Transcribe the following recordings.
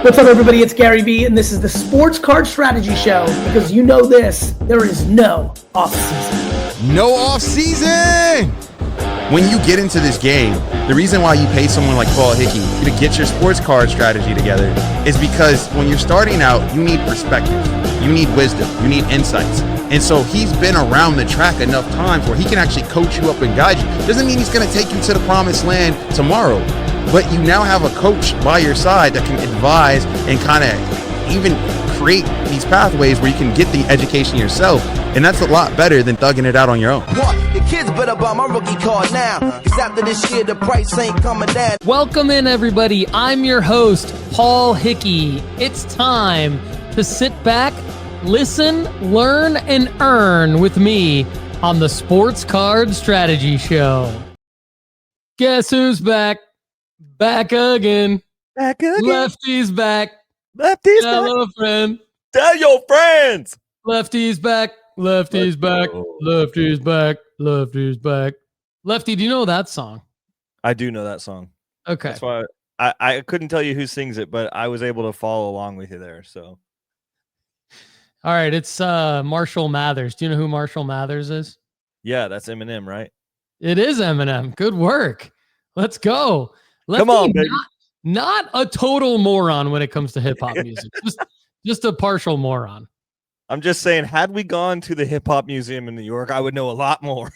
What's up, everybody? It's Gary V, and this is the Sports Card Strategy Show, because you know this, there is no off-season. No off-season! When you get into this game, the reason why you pay someone like Paul Hickey to get your sports card strategy together is because when you're starting out, you need perspective, you need wisdom, you need insights. And so he's been around the track enough times where he can actually coach you up and guide you. Doesn't mean he's going to take you to the promised land tomorrow, but you now have a coach by your side that can advise and kind of even create these pathways where you can get the education yourself. And that's a lot better than thugging it out on your own. The kids better buy my rookie card now, because after this year, the price ain't coming down. Welcome in, everybody. I'm your host, Paul Hickey. It's time to sit back, listen, learn, and earn with me on the Sports Card Strategy Show. Guess who's back? Back again. Back again. Lefty's back. Lefty's Hello, back. friend. Tell your friends. Lefty's back. Lefty's back. Lefty's back. Lefty's back. Lefty, do you know that song? I do know that song. Okay. That's why I couldn't tell you who sings it, but I was able to follow along with you there. So, all right. It's Marshall Mathers. Do you know who Marshall Mathers is? yeah, that's Eminem, right? It is Eminem. Good work. Let's go. Lefty, Come on, baby. Not a total moron when it comes to hip hop music. Just a partial moron. I'm just saying, had we gone to the Hip Hop Museum in New York, I would know a lot more.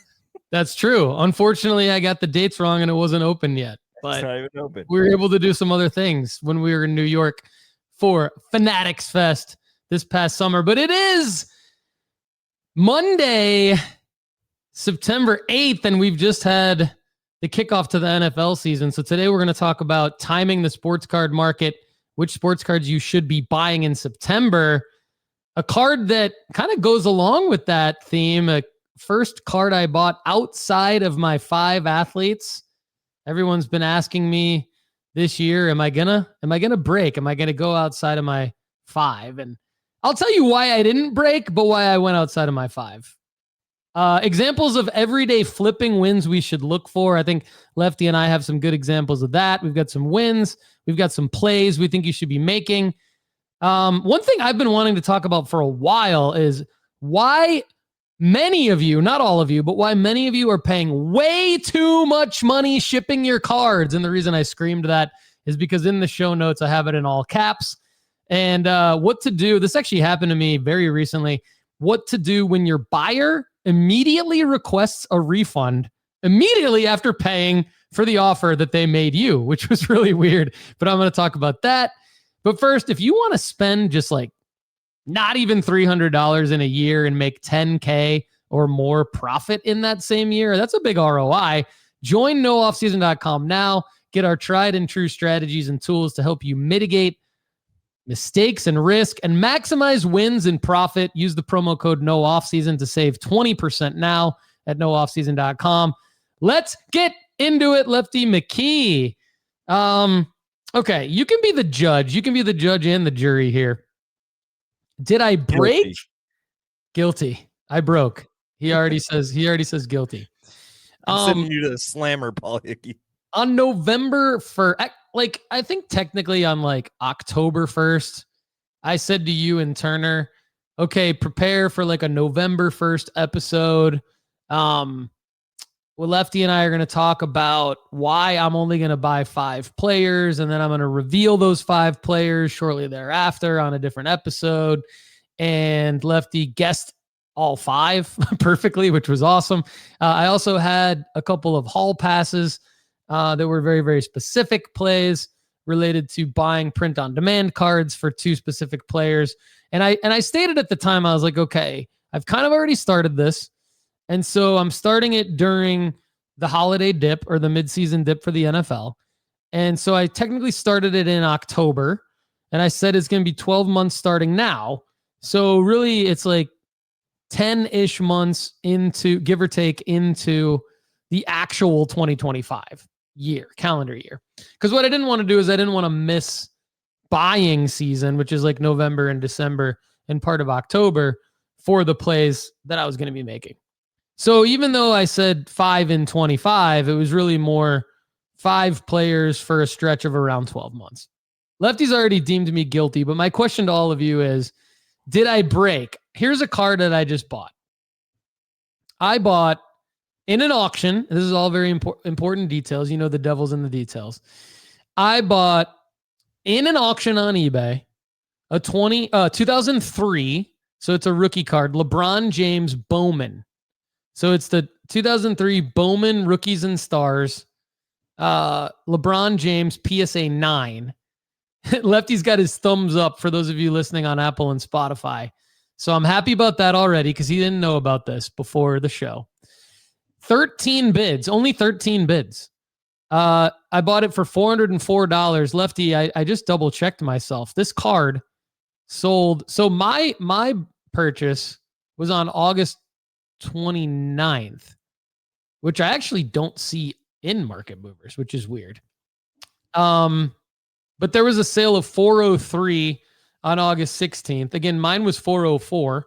That's true. Unfortunately, I got the dates wrong and it wasn't open yet. But It's not even open. we were able to do some other things when we were in New York for Fanatics Fest this past summer. But it is Monday, September 8th, and we've just had the kickoff to the NFL season. So today we're going to talk about timing the sports card market, which sports cards you should be buying in September. A card that kind of goes along with that theme, a first card I bought outside of my 5 athletes. Everyone's been asking me this year, am I gonna break? Am I gonna go outside of my 5? And I'll tell you why I didn't break, but why I went outside of my 5. Examples of everyday flipping wins we should look for. I think Lefty and I have some good examples of that. We've got some wins. We've got some plays we think you should be making. One thing I've been wanting to talk about for a while is why many of you, not all of you, but why many of you are paying way too much money shipping your cards. And the reason I screamed that is because in the show notes, I have it in all caps. And what to do, this actually happened to me very recently, what to do when your buyer immediately requests a refund immediately after paying for the offer that they made you, which was really weird. But I'm going to talk about that. But first, if you want to spend just like not even $300 in a year and make $10K or more profit in that same year, that's a big ROI. Join nooffseason.com now. Get our tried and true strategies and tools to help you mitigate mistakes and risk and maximize wins and profit. Use the promo code NOOFFSEASON to save 20% now at nooffseason.com. Let's get into it, Lefty McKee. Okay, you can be the judge. You can be the judge and the jury here. Did I break? Guilty. I broke. He already says guilty. I'm sending you to the slammer, Paul Hickey. On November 1st, like I think technically on like October 1st, I said to you and Turner, okay, prepare for like a November 1st episode. Well, Lefty and I are going to talk about why I'm only going to buy 5 players, and then I'm going to reveal those 5 players shortly thereafter on a different episode. And Lefty guessed all 5 perfectly, which was awesome. I also had a couple of hall passes that were very, very specific plays related to buying print-on-demand cards for 2 specific players. And I stated at the time, I was like, okay, I've kind of already started this. And so I'm starting it during the holiday dip or the midseason dip for the NFL. And so I technically started it in October, and I said it's going to be 12 months starting now. So really it's like 10-ish months into, give or take, into the actual 2025 calendar year. Because what I didn't want to do is I didn't want to miss buying season, which is like November and December and part of October, for the plays that I was going to be making. So even though I said 5 in 25, it was really more 5 players for a stretch of around 12 months. Lefty's already deemed me guilty, but my question to all of you is, did I break? Here's a card that I just bought. I bought in an auction. This is all very important details. You know, the devil's in the details. I bought in an auction on eBay a 2003. So it's a rookie card, LeBron James Bowman. So it's the 2003 Bowman Rookies and Stars. LeBron James PSA 9. Lefty's got his thumbs up for those of you listening on Apple and Spotify. So I'm happy about that already because he didn't know about this before the show. 13 bids, only 13 bids. I bought it for $404. Lefty, I just double checked myself. This card sold. So my purchase was on August 29th, which I actually don't see in Market Movers, which is weird. But there was a sale of 403 on August 16th. Again, mine was 404,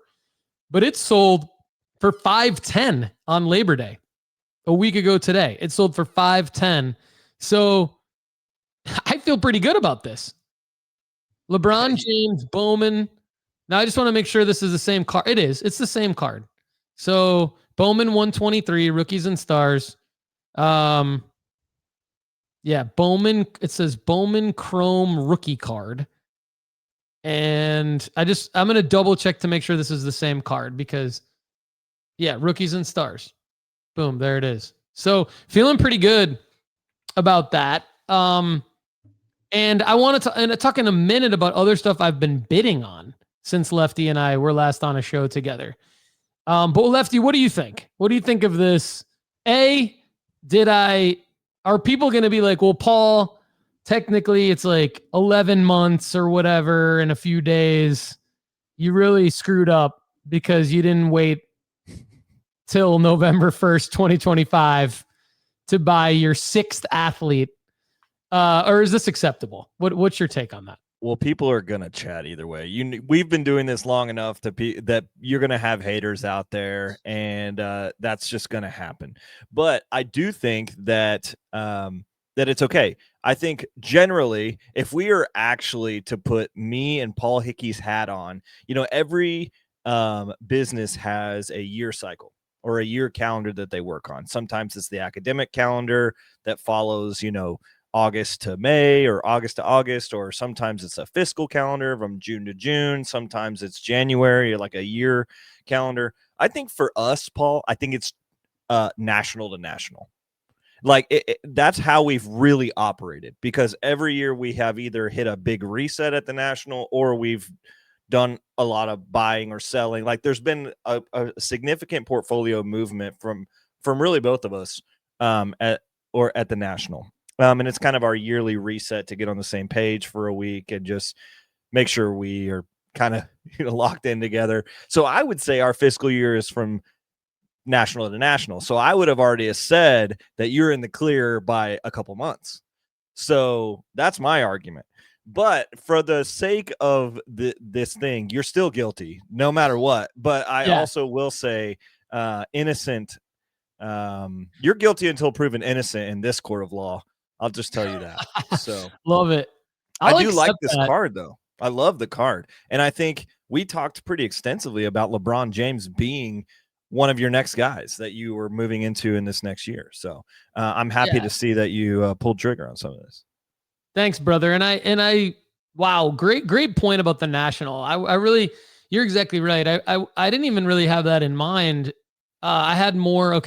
but it sold for 510 on Labor Day. A week ago today, it sold for 510. So I feel pretty good about this. LeBron James Bowman. Now I just want to make sure this is the same card. It is. It's the same card. So Bowman 123, Rookies and Stars. Yeah, Bowman. It says Bowman Chrome rookie card. And I'm going to double check to make sure this is the same card because, yeah, Rookies and Stars. Boom, there it is. So feeling pretty good about that. And I want to talk in a minute about other stuff I've been bidding on since Lefty and I were last on a show together. But Lefty, what do you think? What do you think of this? Are people going to be like, well, Paul, technically it's like 11 months or whatever in a few days. You really screwed up because you didn't wait till November 1st, 2025 to buy your sixth athlete. Or is this acceptable? What's your take on that? Well, people are going to chat either way. We've been doing this long enough that you're going to have haters out there, and that's just going to happen. But I do think that that it's okay. I think generally, if we are actually to put me and Paul Hickey's hat on, every business has a year cycle or a year calendar that they work on. Sometimes it's the academic calendar that follows, August to May or August to August, or sometimes it's a fiscal calendar from June to June. Sometimes it's January, like a year calendar. I think for us, Paul, I think it's national to national. Like that's how we've really operated, because every year we have either hit a big reset at the national or we've done a lot of buying or selling. Like there's been a significant portfolio movement from really both of us at the national. And it's kind of our yearly reset to get on the same page for a week and just make sure we are kind of locked in together. So I would say our fiscal year is from national to national. So I would have already said that you're in the clear by a couple months. So that's my argument. But for the sake of this thing, you're still guilty no matter what. But I also will say innocent. You're guilty until proven innocent in this court of law. I'll just tell you that. So love it. I do like this card, though. I love the card. And I think we talked pretty extensively about LeBron James being one of your next guys that you were moving into in this next year. So I'm happy to see that you pulled trigger on some of this. Thanks, brother. And I, wow, great point about the national. I really, you're exactly right. I didn't even really have that in mind. I had more,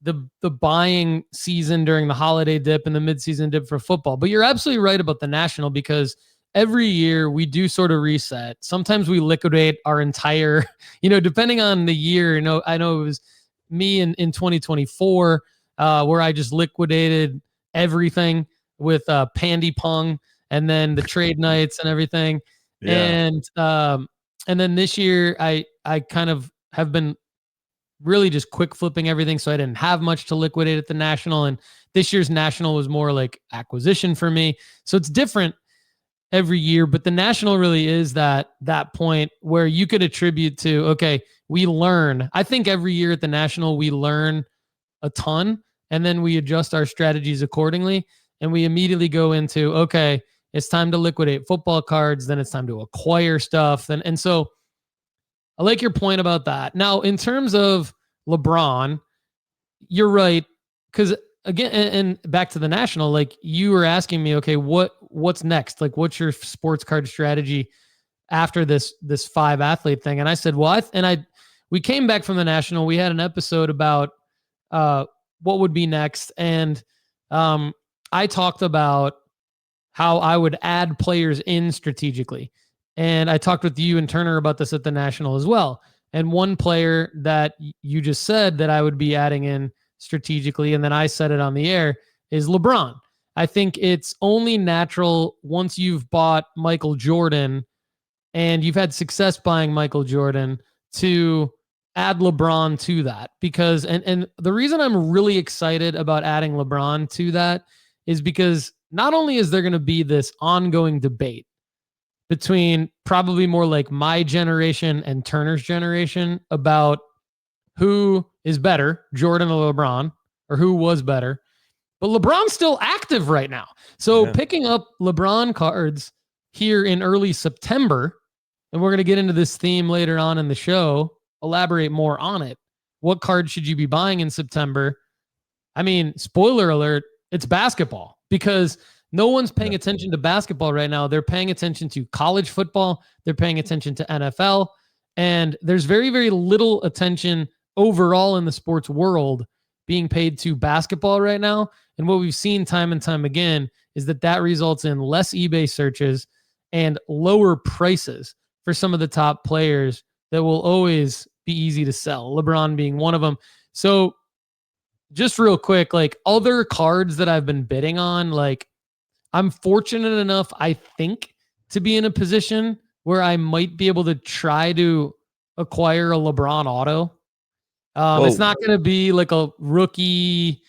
the buying season during the holiday dip and the midseason dip for football. But you're absolutely right about the national, because every year we do sort of reset. Sometimes we liquidate our entire, depending on the year. I know it was me in 2024 where I just liquidated everything with Pandy Pong and then the trade nights and everything. Yeah. And then this year I kind of have been really just quick flipping everything. So I didn't have much to liquidate at the national. And this year's national was more like acquisition for me. So it's different every year, but the national really is that point where you could attribute to, we learn. I think every year at the national, we learn a ton, and then we adjust our strategies accordingly. And we immediately go into, it's time to liquidate football cards. Then it's time to acquire stuff. And so I like your point about that. Now, in terms of LeBron, you're right. Because again, and back to the National, like you were asking me, okay, what's next? Like, what's your sports card strategy after this 5 athlete thing? And I said, well, we came back from the National. We had an episode about what would be next. And I talked about how I would add players in strategically. And I talked with you and Turner about this at the National as well. And one player that you just said that I would be adding in strategically, and then I said it on the air, is LeBron. I think it's only natural once you've bought Michael Jordan and you've had success buying Michael Jordan to add LeBron to that. Because, and the reason I'm really excited about adding LeBron to that is because not only is there going to be this ongoing debate between probably more like my generation and Turner's generation about who is better, Jordan or LeBron, or who was better. But LeBron's still active right now. So picking up LeBron cards here in early September, and we're going to get into this theme later on in the show, elaborate more on it. What card should you be buying in September? I mean, spoiler alert, it's basketball, because no one's paying attention to basketball right now. They're paying attention to college football. They're paying attention to NFL. And there's very, very little attention overall in the sports world being paid to basketball right now. And what we've seen time and time again is that results in less eBay searches and lower prices for some of the top players that will always be easy to sell, LeBron being one of them. So just real quick, like other cards that I've been bidding on, like I'm fortunate enough, I think, to be in a position where I might be able to try to acquire a LeBron auto. It's not going to be like a rookie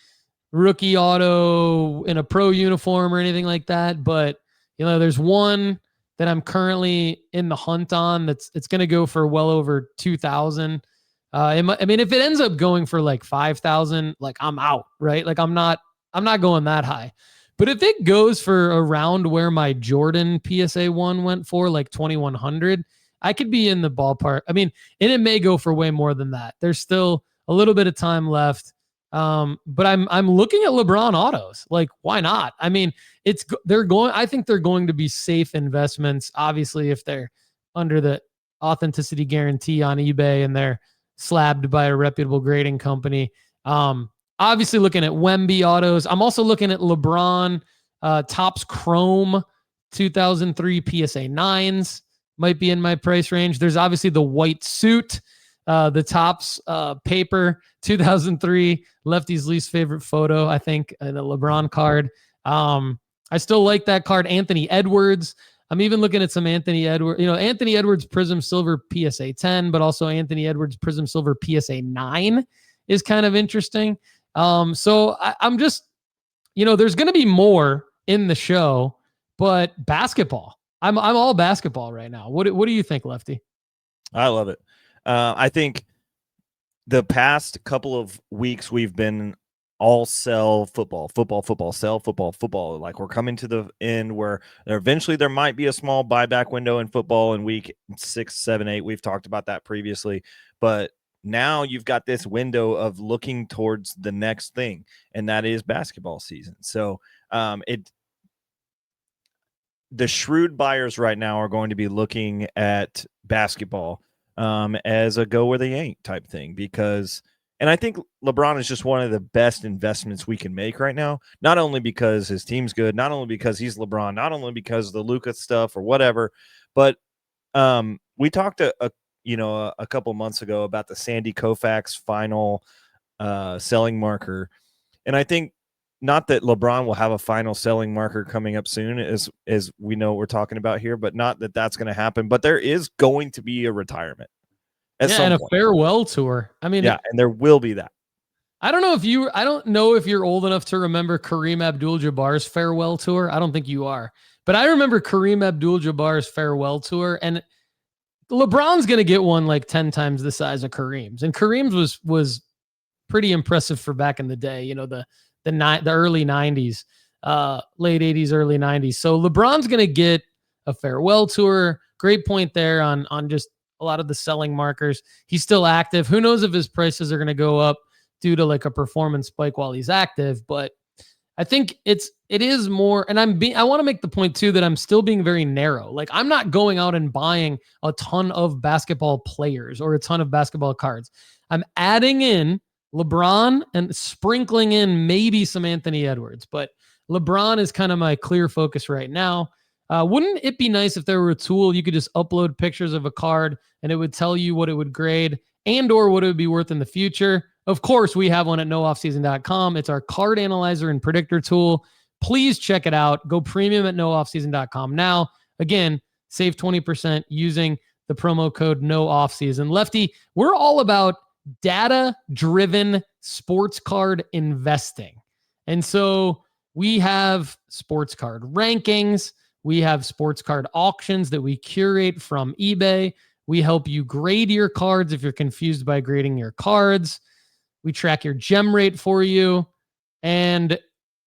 auto in a pro uniform or anything like that. But, there's one that I'm currently in the hunt on it's going to go for well over 2,000. I mean, if it ends up going for like 5,000, like I'm out, right? Like I'm not going that high. But if it goes for around where my Jordan PSA 1 went for, like 2,100, I could be in the ballpark. I mean, and it may go for way more than that. There's still a little bit of time left. But I'm looking at LeBron autos. Like, why not? I mean, I think they're going to be safe investments. Obviously, if they're under the authenticity guarantee on eBay and they're slabbed by a reputable grading company. Obviously looking at Wemby autos. I'm also looking at LeBron Topps Chrome 2003 PSA 9s might be in my price range. There's obviously the white suit, the Topps paper 2003, Lefty's least favorite photo, I think, in a LeBron card. I still like that card. Anthony Edwards. I'm even looking at some Anthony Edwards, Anthony Edwards Prism Silver PSA 10, but also Anthony Edwards Prism Silver PSA 9 is kind of interesting. So I'm just, there's going to be more in the show, but basketball, I'm all basketball right now. What do you think, Lefty? I love it. I think the past couple of weeks we've been all sell football, sell football. Like we're coming to the end where eventually there might be a small buyback window in football in week 6, 7, 8. We've talked about that previously, but now you've got this window of looking towards the next thing, and that is basketball season. So the shrewd buyers right now are going to be looking at basketball as a go where they ain't type thing, because, and I think LeBron is just one of the best investments we can make right now, not only because his team's good, not only because he's LeBron, not only because of the Luka stuff or whatever, but we talked a couple months ago about the Sandy Koufax final selling marker. And I think not that LeBron will have a final selling marker coming up soon, as we know what we're talking about here, but not that that's going to happen. But there is going to be a retirement at some point. Farewell tour. I mean, and there will be that. I don't know if you're old enough to remember Kareem Abdul-Jabbar's farewell tour. I don't think you are. But I remember Kareem Abdul-Jabbar's farewell tour, and LeBron's going to get one like 10 times the size of Kareem's. And Kareem's was pretty impressive for back in the day, the early 90s. late 80s, early 90s. So LeBron's going to get a farewell tour. Great point there on just a lot of the selling markers. He's still active. Who knows if his prices are going to go up due to like a performance spike while he's active, but I think it is more, and I want to make the point too that I'm still being very narrow. Like I'm not going out and buying a ton of basketball players or a ton of basketball cards. I'm adding in LeBron and sprinkling in maybe some Anthony Edwards, but LeBron is kind of my clear focus right now. Wouldn't it be nice if there were a tool you could just upload pictures of a card and it would tell you what it would grade and or what it would be worth in the future? Of course, we have one at nooffseason.com. It's our card analyzer and predictor tool. Please check it out. Go premium at nooffseason.com now. Again, save 20% using the promo code NOOFFSEASON. Lefty, we're all about data-driven sports card investing. And so we have sports card rankings. We have sports card auctions that we curate from eBay. We help you grade your cards if you're confused by grading your cards. We track your gem rate for you. And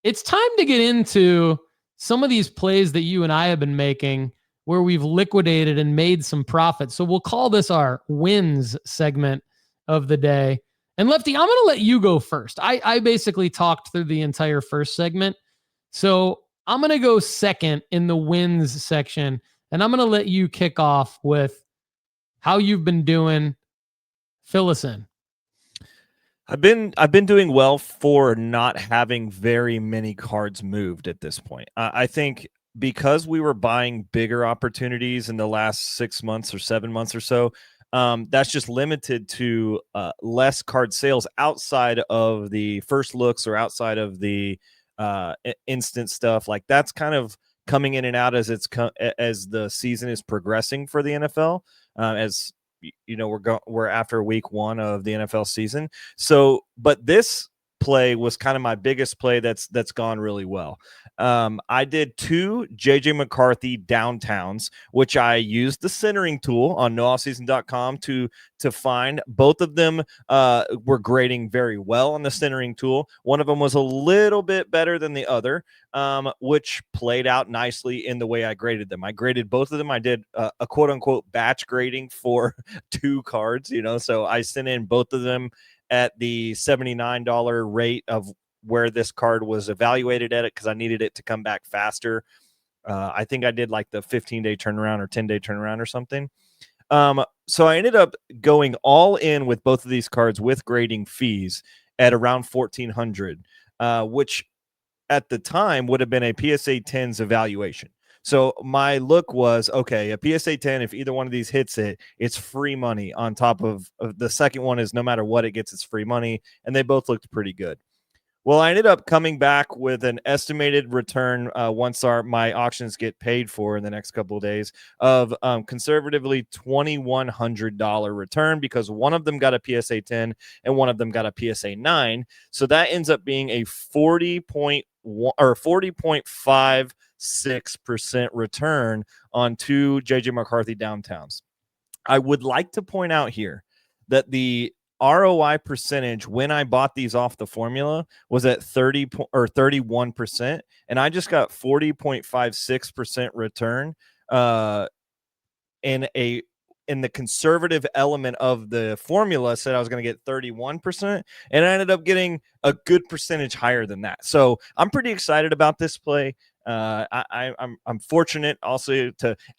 it's time to get into some of these plays that you and I have been making where we've liquidated and made some profit. So we'll call this our wins segment of the day. And Lefty, I'm going to let you go first. I basically talked through the entire first segment. So I'm going to go second in the wins section. And I'm going to let you kick off with how you've been doing. Fill us in. I've been doing well for not having very many cards moved at this point. I think because we were buying bigger opportunities in the last 6 months or 7 months or so, that's just limited to less card sales outside of the first looks or outside of the instant stuff. Like that's kind of coming in and out as as the season is progressing for the NFL. As you know, we're after week 1 of the NFL season. So, but this play was kind of my biggest play that's gone really well. I did 2 JJ McCarthy downtowns, which I used the centering tool on nooffseason.com to find. Both of them were grading very well on the centering tool. One of them was a little bit better than the other, which played out nicely in the way I graded them. I graded both of them. I did a quote unquote batch grading for 2 cards, so I sent in both of them at the $79 rate of where this card was evaluated at it, because I needed it to come back faster. I think I did like the 15-day turnaround or 10-day turnaround or something. So I ended up going all in with both of these cards with grading fees at around $1,400, which at the time would have been a PSA 10's evaluation. So my look was, okay, a PSA 10, if either one of these hits it, it's free money on top of the second one is no matter what it gets, it's free money. And they both looked pretty good. Well, I ended up coming back with an estimated return once my auctions get paid for in the next couple of days of conservatively $2,100 return, because one of them got a PSA 10 and one of them got a PSA 9. So that ends up being a 40.56% return on 2 JJ McCarthy downtowns. I would like to point out here that the ROI percentage when I bought these off the formula was at 31%, and I just got 40.56% return in the conservative element of the formula said I was going to get 31%, and I ended up getting a good percentage higher than that. So I'm pretty excited about this play. I'm fortunate also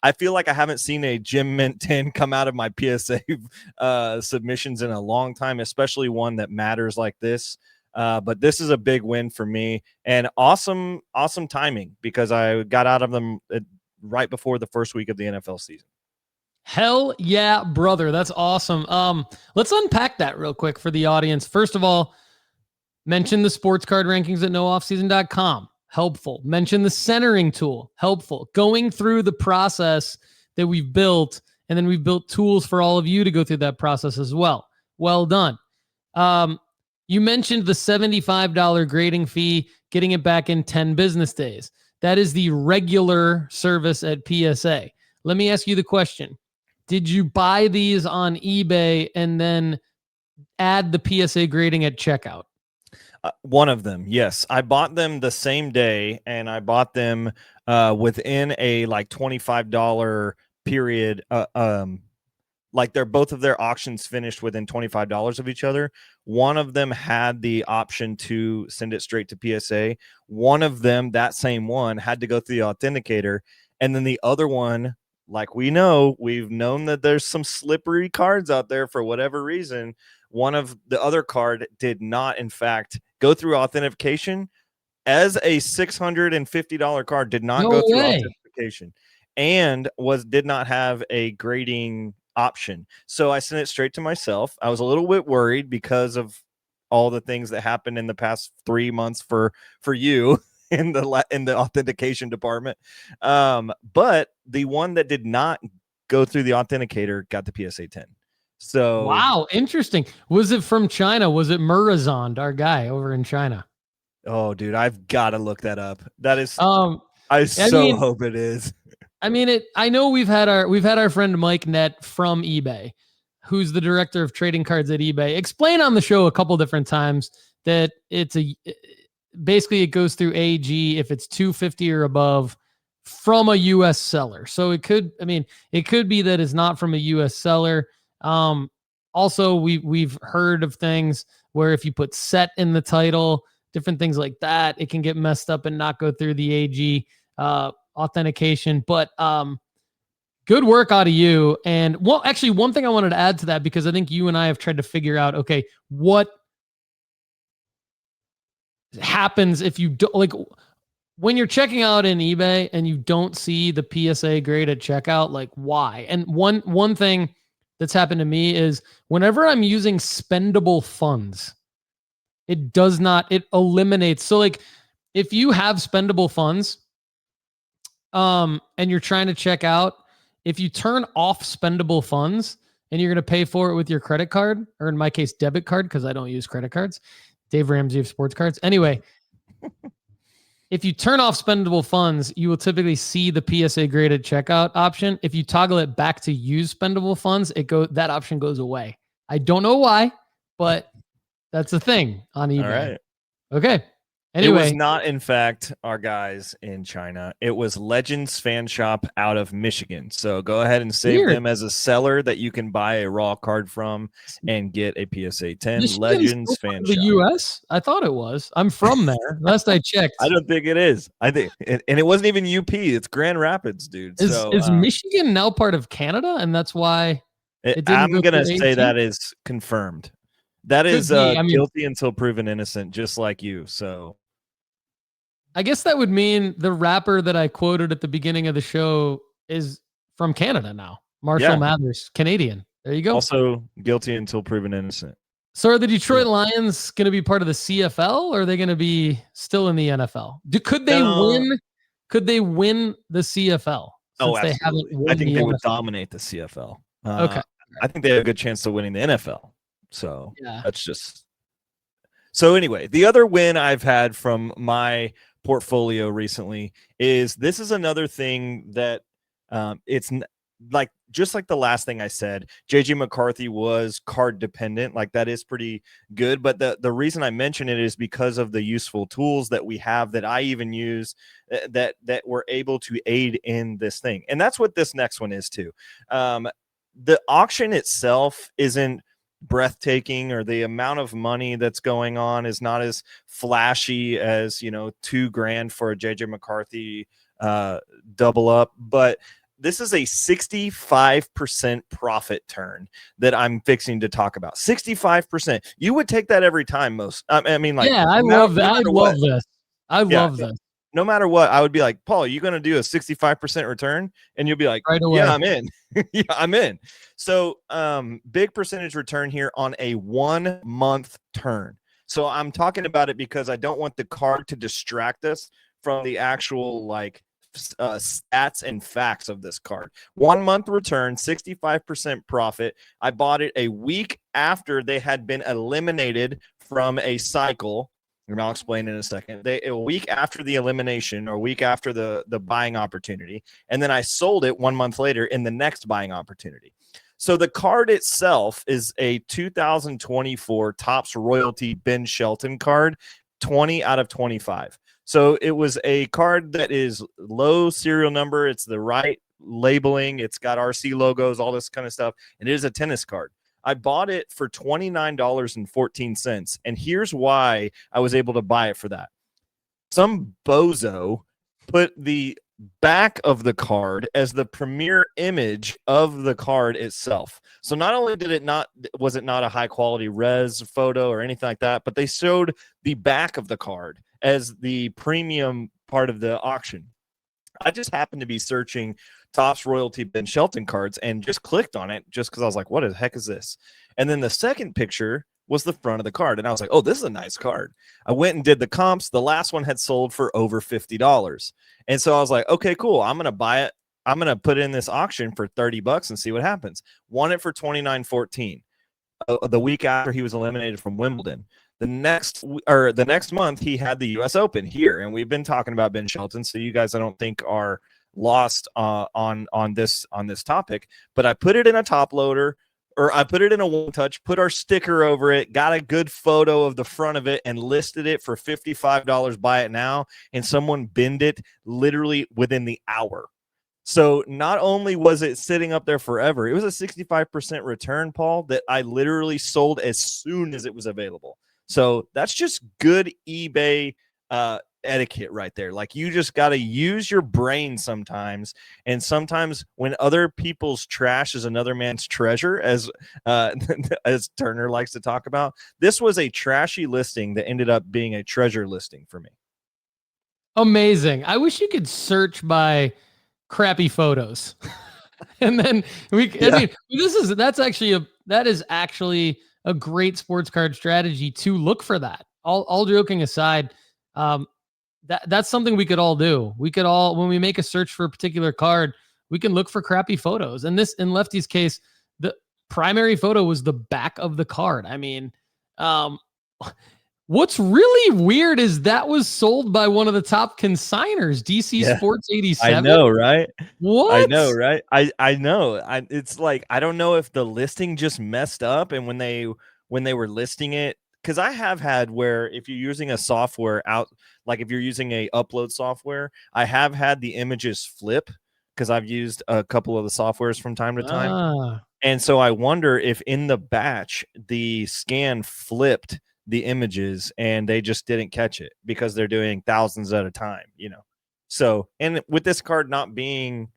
I feel like I haven't seen a Gem Mint 10 come out of my PSA submissions in a long time, especially one that matters like this. But this is a big win for me, and awesome timing, because I got out of them right before the first week of the NFL season. Hell yeah, brother. That's awesome. Let's unpack that real quick for the audience. First of all, mention the sports card rankings at nooffseason.com. Helpful. Mention the centering tool. Helpful. Going through the process that we've built, and then we've built tools for all of you to go through that process as well. Well done. You mentioned the $75 grading fee, getting it back in 10 business days. That is the regular service at PSA. Let me ask you the question. Did you buy these on eBay and then add the PSA grading at checkout? One of them, yes. I bought them the same day, and I bought them within a like $25 period. Like they're both of their auctions finished within $25 of each other. One of them had the option to send it straight to PSA. One of them, that same one, had to go through the authenticator. And then the other one, like we've known that there's some slippery cards out there for whatever reason. One of the other card did not, in fact, go through authentication as a $650 card, did not go through authentication, and did not have a grading option. So I sent it straight to myself. I was a little bit worried because of all the things that happened in the past 3 months for you in the authentication department. But the one that did not go through the authenticator got the PSA 10. So wow, interesting. Was it from China? Was it Murazond, our guy over in China? Oh, dude, I've got to look that up. That is, I mean, hope it is. I mean, I know we've had our friend Mike Nett from eBay, who's the director of trading cards at eBay, explain on the show a couple different times that basically it goes through AG if it's 250 or above from a US seller. So it could be that it's not from a US seller. Also we've heard of things where if you put set in the title, different things like that, it can get messed up and not go through the AG authentication. But good work out of you. And well, actually, one thing I wanted to add to that, because I think you and I have tried to figure out, okay, what happens if you don't, like, when you're checking out in eBay and you don't see the PSA grade at checkout, like why? And one thing that's happened to me is whenever I'm using spendable funds, it eliminates. So like if you have spendable funds, and you're trying to check out, if you turn off spendable funds and you're going to pay for it with your credit card, or in my case, debit card, because I don't use credit cards, Dave Ramsey of sports cards. Anyway, if you turn off spendable funds, you will typically see the PSA graded checkout option. If you toggle it back to use spendable funds, that option goes away. I don't know why, but that's the thing on eBay. All right. Okay. Anyway, it was not, in fact, our guys in China. It was Legends Fan Shop out of Michigan. So go ahead and save them as a seller that you can buy a raw card from and get a PSA 10. Michigan's Legends Fan Shop. The U.S.? I thought it was. I'm from there. Last I checked. I don't think it is. I think, and it wasn't even UP. It's Grand Rapids, dude. Is Michigan now part of Canada, and that's why it didn't? I'm gonna say that is confirmed. That is guilty until proven innocent, just like you. So. I guess that would mean the rapper that I quoted at the beginning of the show is from Canada now. Marshall Mathers, Canadian. There you go. Also guilty until proven innocent. So are the Detroit Lions going to be part of the CFL, or are they going to be still in the NFL? Could they win? Could they win the CFL? Oh, absolutely. I think they would dominate the CFL. Okay. I think they have a good chance of winning the NFL. So that's just. So anyway, the other win I've had from my portfolio recently is another thing that it's like, just like the last thing I said, JJ McCarthy was card dependent. Like that is pretty good. But the reason I mention it is because of the useful tools that we have that I even use that were able to aid in this thing. And that's what this next one is too. The auction itself isn't breathtaking, or the amount of money that's going on is not as flashy as, $2,000 for a JJ McCarthy double up, but this is a 65% profit turn that I'm fixing to talk about. 65%. You would take that every time. I love that. I love this. I love this. No matter what, I would be like, Paul, you going to do a 65% return? And you'll be like, right away. Yeah, I'm in. Yeah, I'm in. So big percentage return here on a 1 month turn. So I'm talking about it because I don't want the card to distract us from the actual stats and facts of this card. 1 month return, 65% profit. I bought it a week after they had been eliminated from a cycle. And I'll explain in a second. A week after the elimination, or a week after the buying opportunity, and then I sold it 1 month later in the next buying opportunity. So the card itself is a 2024 Topps Royalty Ben Shelton card, 20 out of 25. So it was a card that is low serial number. It's the right labeling. It's got RC logos, all this kind of stuff. And it is a tennis card. I bought it for $29.14. And here's why I was able to buy it for that. Some bozo put the back of the card as the premier image of the card itself. So not only was it not a high quality res photo or anything like that, but they showed the back of the card as the premium part of the auction. I just happened to be searching Topps Royalty Ben Shelton cards and just clicked on it just because I was like, what the heck is this? And then the second picture was the front of the card. And I was like, oh, this is a nice card. I went and did the comps. The last one had sold for over $50. And so I was like, okay, cool. I'm going to buy it. I'm going to put it in this auction for $30 and see what happens. Won it for $29.14. The week after he was eliminated from Wimbledon. The next month, he had the U.S. Open here. And we've been talking about Ben Shelton. So you guys, I don't think, are lost on this topic. But I put it in a top loader. Or I put it in a one touch, put our sticker over it, got a good photo of the front of it, and listed it for $55. Buy it now. And someone binned it literally within the hour. So not only was it sitting up there forever, it was a 65% return, Paul, that I literally sold as soon as it was available. So that's just good eBay etiquette right there. Like, you just got to use your brain sometimes. And sometimes when other people's trash is another man's treasure, as Turner likes to talk about, this was a trashy listing that ended up being a treasure listing for me. Amazing. I wish you could search by crappy photos. And then that is actually a great sports card strategy to look for that. All joking aside, that's something we could all do. We could all, when we make a search for a particular card, we can look for crappy photos. And this, in Lefty's case, the primary photo was the back of the card. I mean, what's really weird is that was sold by one of the top consigners, DC Sports 87. I know, right? What? I know, right? I know. It's like, I don't know if the listing just messed up, and when they were listing it, because I have had where if you're using a software out, like if you're using a upload software, I have had the images flip because I've used a couple of the softwares from time to time. And so I wonder if in the batch, the scan flipped the images and they just didn't catch it because they're doing thousands at a time, you know? So, and with this card not being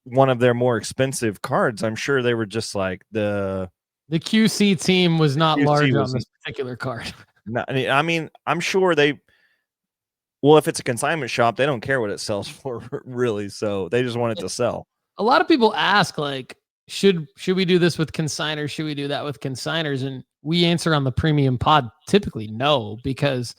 one of their more expensive cards, I'm sure they were just like the QC team was not large on this particular card. I mean, I'm sure well, if it's a consignment shop, they don't care what it sells for, really. So they just want it to sell. A lot of people ask, like, should we do this with consigners? Should we do that with consigners? And we answer on the premium pod typically no, because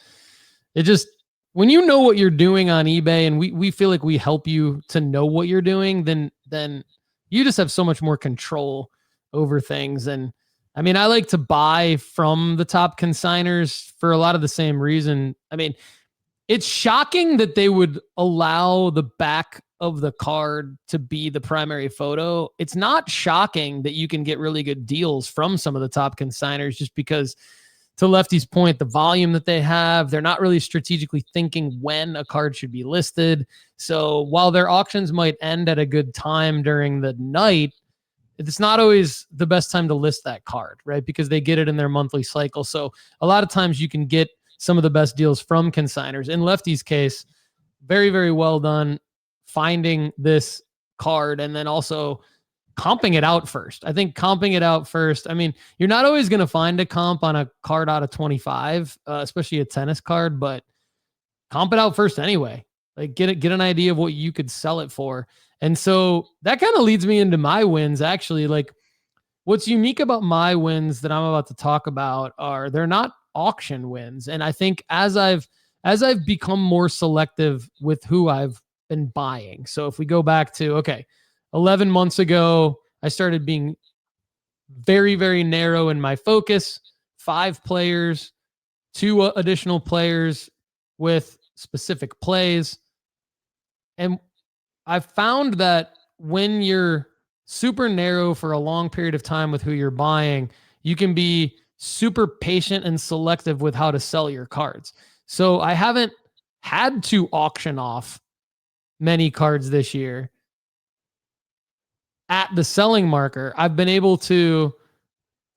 it just, when you know what you're doing on eBay and we feel like we help you to know what you're doing, then you just have so much more control over things. And I mean, I like to buy from the top consigners for a lot of the same reason. I mean, it's shocking that they would allow the back of the card to be the primary photo. It's not shocking that you can get really good deals from some of the top consigners, just because, to Lefty's point, the volume that they have, they're not really strategically thinking when a card should be listed. So while their auctions might end at a good time during the night, it's not always the best time to list that card, right? Because they get it in their monthly cycle. So a lot of times you can get some of the best deals from consigners. In Lefty's case, very, very well done finding this card and then also comping it out first. I think comping it out first, I mean, you're not always going to find a comp on a card out of 25, especially a tennis card, but comp it out first anyway. Like, get an idea of what you could sell it for. And so that kind of leads me into my wins, actually. Like, what's unique about my wins that I'm about to talk about are they're not auction wins. And I think as I've become more selective with who I've been buying. So if we go back to, 11 months ago, I started being very, very narrow in my focus, 5 players, 2 additional players with specific plays. And I found that when you're super narrow for a long period of time with who you're buying, you can be super patient and selective with how to sell your cards. So I haven't had to auction off many cards this year at the selling marker. I've been able to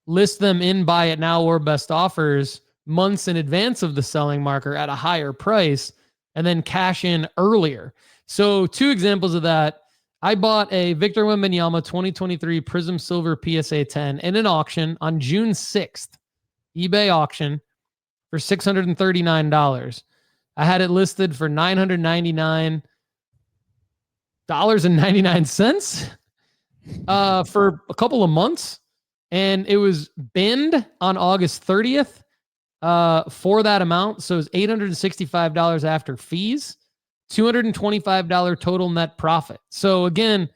list them in buy it now or best offers months in advance of the selling marker at a higher price and then cash in earlier. So 2 examples of that. I bought a Victor Wembanyama 2023 Prism Silver PSA 10 in an auction on June 6th, eBay auction for $639. I had it listed for $999.99 for a couple of months. And it was binned on August 30th for that amount. So it was $865 after fees, $225 total net profit. So again,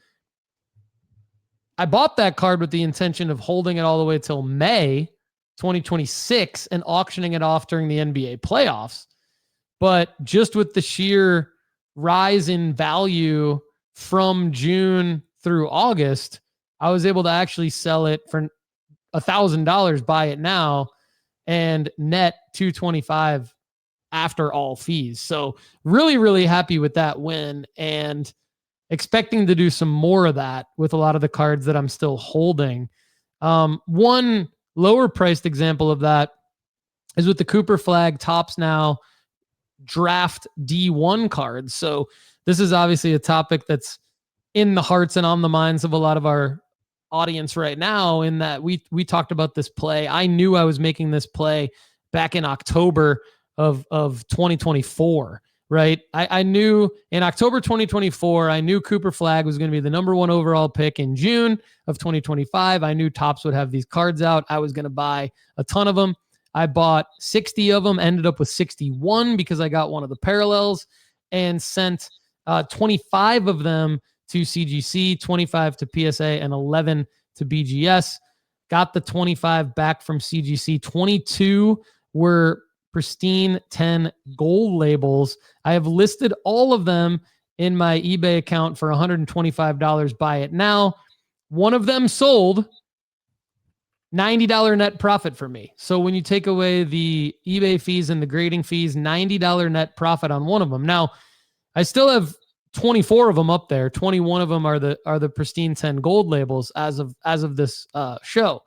I bought that card with the intention of holding it all the way till May 2026 and auctioning it off during the NBA playoffs. But just with the sheer rise in value from June through August, I was able to actually sell it for $1,000, buy it now, and net $225 after all fees. So really, really happy with that win and expecting to do some more of that with a lot of the cards that I'm still holding. One lower priced example of that is with the Cooper Flag Topps Now draft D1 cards. So this is obviously a topic that's in the hearts and on the minds of a lot of our audience right now, in that we talked about this play. I knew I was making this play back in October of 2024, right? I knew in October 2024, I knew Cooper Flag was going to be the number 1 overall pick in June of 2025. I knew Topps would have these cards out. I was going to buy a ton of them. I bought 60 of them, ended up with 61 because I got one of the parallels, and sent 25 of them to CGC, 25 to PSA, and 11 to BGS. Got the 25 back from CGC. 22 were pristine 10 gold labels. I have listed all of them in my eBay account for $125. Buy it now. One of them sold, $90 net profit for me. So when you take away the eBay fees and the grading fees, $90 net profit on one of them. Now, I still have 24 of them up there. 21 of them are the pristine 10 gold labels as of this show.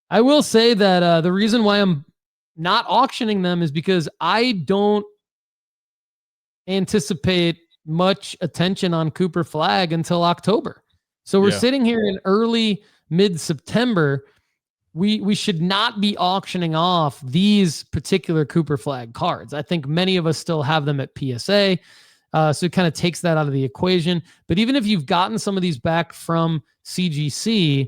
I will say that the reason why I'm not auctioning them is because I don't anticipate much attention on Cooper Flag until October. So we're sitting here in early mid-September. We should not be auctioning off these particular Cooper Flag cards. I think many of us still have them at PSA. So it kind of takes that out of the equation. But even if you've gotten some of these back from CGC,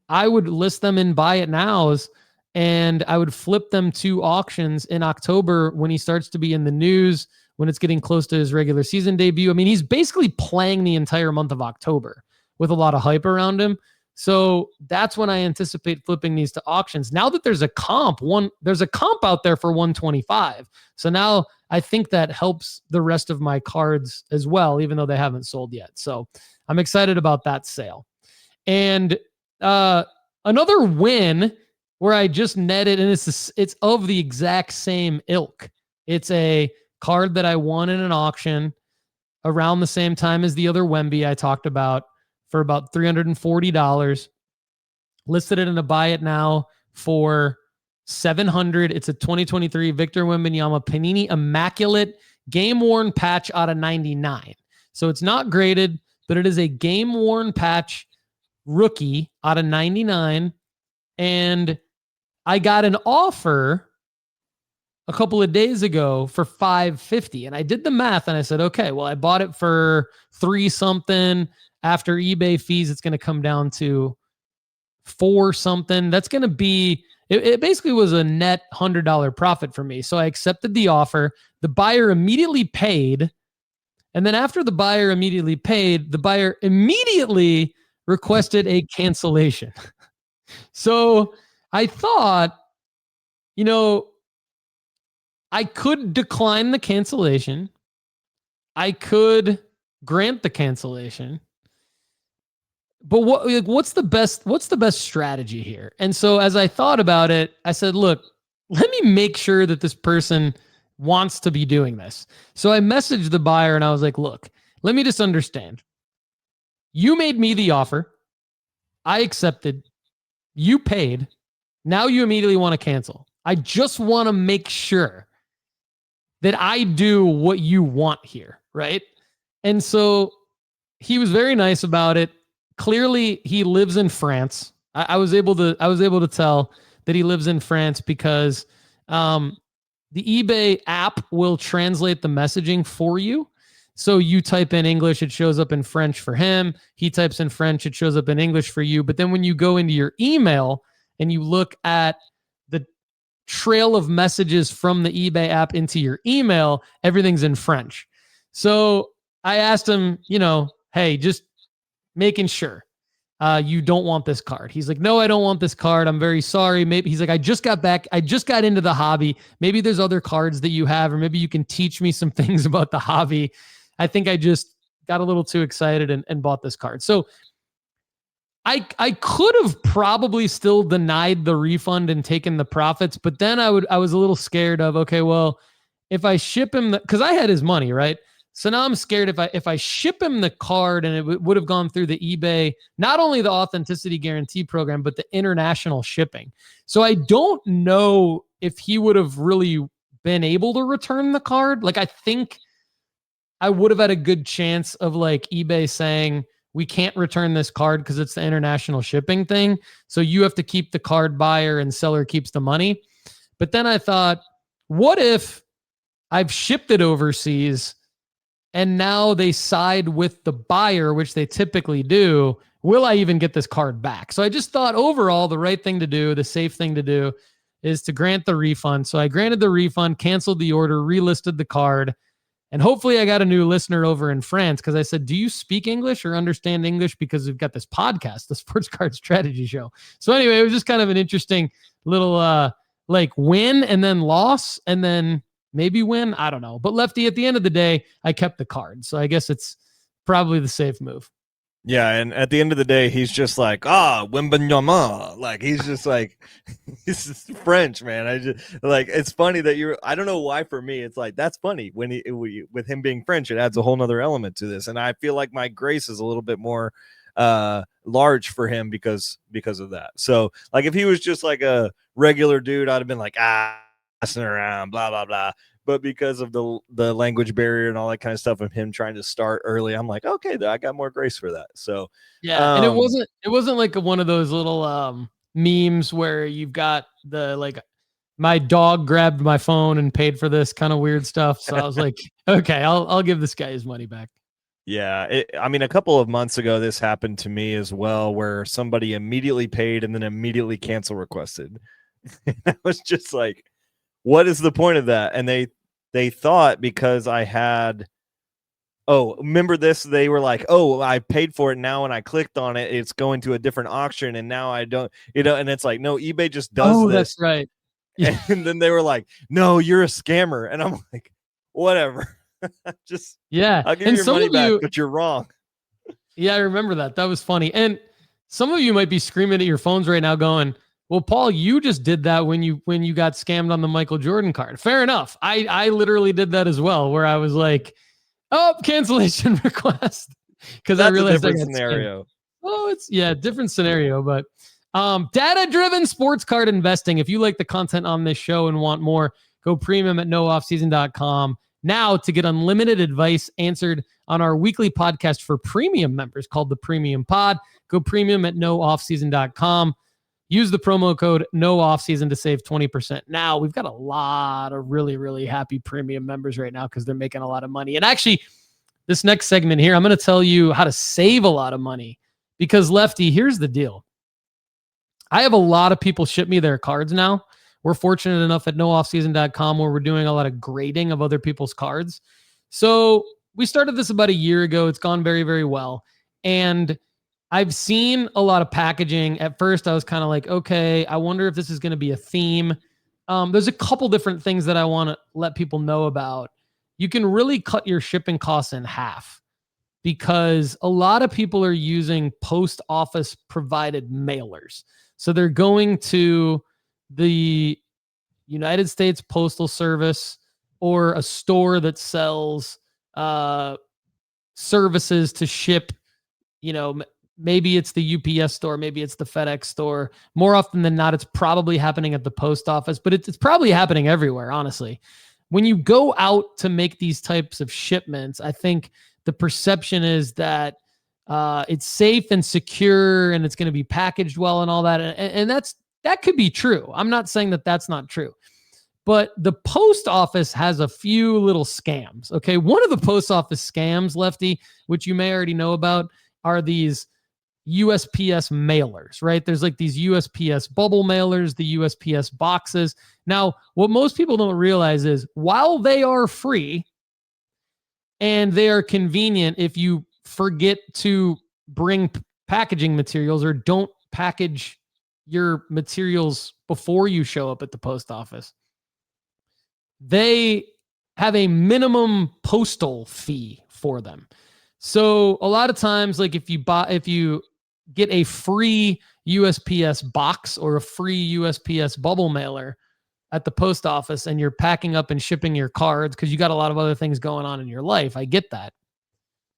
I would list them in buy it nows, and I would flip them to auctions in October when he starts to be in the news, when it's getting close to his regular season debut. I mean, he's basically playing the entire month of October with a lot of hype around him. So that's when I anticipate flipping these to auctions. Now that there's a comp out there for 125. So now I think that helps the rest of my cards as well, even though they haven't sold yet. So I'm excited about that sale. And another win where I just netted, and it's of the exact same ilk. It's a card that I won in an auction around the same time as the other Wemby I talked about, for about $340. Listed it in a buy it now for $700. It's a 2023 Victor Wembanyama Panini Immaculate game worn patch out of 99. So it's not graded, but it is a game worn patch rookie out of 99. And I got an offer a couple of days ago for $550. And I did the math and I said, okay, well, I bought it for $3 something. After eBay fees, it's going to come down to $4 something. That's going to be, it basically was a net $100 profit for me. So I accepted the offer. The buyer immediately paid. And then after the buyer immediately paid, the buyer immediately requested a cancellation. So I thought, I could decline the cancellation. I could grant the cancellation. but what's the best strategy here? And so as I thought about it, I said, look, let me make sure that this person wants to be doing this. So I messaged the buyer and I was like, look, let me just understand. You made me the offer. I accepted. You paid. Now you immediately want to cancel. I just want to make sure that I do what you want here, right? And so he was very nice about it. Clearly, he lives in France. I was able to tell that he lives in France because the eBay app will translate the messaging for you. So you type in English, it shows up in French for him. He types in French, it shows up in English for you. But then when you go into your email and you look at the trail of messages from the eBay app into your email, everything's in French. So I asked him, hey, just making sure you don't want this card. He's like, no, I don't want this card. I'm very sorry. Maybe he's like, I just got into the hobby. Maybe there's other cards that you have, or maybe you can teach me some things about the hobby. I think I just got a little too excited and bought this card. So I could have probably still denied the refund and taken the profits, but then I was a little scared of, okay, well, if I ship him, because I had his money, right? So now I'm scared if I ship him the card and it would have gone through the eBay, not only the authenticity guarantee program, but the international shipping. So I don't know if he would have really been able to return the card. Like, I think I would have had a good chance of like eBay saying, we can't return this card because it's the international shipping thing. So you have to keep the card, buyer and seller keeps the money. But then I thought, what if I've shipped it overseas and now they side with the buyer, which they typically do? Will I even get this card back? So I just thought overall, the right thing to do, the safe thing to do is to grant the refund. So I granted the refund, canceled the order, relisted the card. And hopefully I got a new listener over in France because I said, do you speak English or understand English? Because we've got this podcast, the Sports Card Strategy Show. So anyway, it was just kind of an interesting little like win and then loss and then maybe win. I don't know. But Lefty, at the end of the day, I kept the card. So I guess it's probably the safe move. Yeah, and at the end of the day, he's just like, Wimbenyama. Like, he's just like, he's just French, man. I just like, it's funny that I don't know why for me, it's like, that's funny when with him being French, it adds a whole nother element to this. And I feel like my grace is a little bit more large for him because of that. So like, if he was just like a regular dude, I'd have been like, messing around, blah, blah, blah. But because of the language barrier and all that kind of stuff of him trying to start early, I'm like, okay, I got more grace for that. So yeah, and it wasn't like one of those little memes where you've got the like, my dog grabbed my phone and paid for this kind of weird stuff. So I was like, okay, I'll give this guy his money back. Yeah, I mean, a couple of months ago, this happened to me as well, where somebody immediately paid and then immediately cancel requested. I was just like, what is the point of that? And they thought because I had, remember this? They were like, I paid for it now and I clicked on it. It's going to a different auction and now I don't, and it's like, no, eBay just does this. That's right. Yeah. And then they were like, no, you're a scammer. And I'm like, whatever. Just, I'll give you your money back, but you're wrong. Yeah, I remember that. That was funny. And some of you might be screaming at your phones right now going, well, Paul, you just did that when you got scammed on the Michael Jordan card. Fair enough. I literally did that as well, where I was like, cancellation request. Because I realized a different scenario. It's different scenario. But data-driven sports card investing. If you like the content on this show and want more, go premium at nooffseason.com now to get unlimited advice answered on our weekly podcast for premium members called the Premium Pod. Go premium at nooffseason.com. Use the promo code NOOFFSEASON to save 20%. Now, we've got a lot of really, really happy premium members right now because they're making a lot of money. And actually, this next segment here, I'm going to tell you how to save a lot of money because, Lefty, here's the deal. I have a lot of people ship me their cards now. We're fortunate enough at nooffseason.com where we're doing a lot of grading of other people's cards. So we started this about a year ago. It's gone very, very well. And I've seen a lot of packaging. At first, I was kind of like, okay, I wonder if this is going to be a theme. There's a couple different things that I want to let people know about. You can really cut your shipping costs in half because a lot of people are using post office provided mailers. So they're going to the United States Postal Service or a store that sells services to ship, maybe it's the UPS store, maybe it's the FedEx store. More often than not, it's probably happening at the post office, but it's probably happening everywhere, honestly. When you go out to make these types of shipments, I think the perception is that it's safe and secure and it's going to be packaged well and all that. And that could be true. I'm not saying that that's not true. But the post office has a few little scams. Okay. One of the post office scams, Lefty, which you may already know about, are these USPS mailers, right? There's like these USPS bubble mailers, the USPS boxes. Now, what most people don't realize is while they are free and they are convenient, if you forget to bring packaging materials or don't package your materials before you show up at the post office, they have a minimum postal fee for them. So a lot of times, like if you get a free USPS box or a free USPS bubble mailer at the post office and you're packing up and shipping your cards because you got a lot of other things going on in your life, I get that.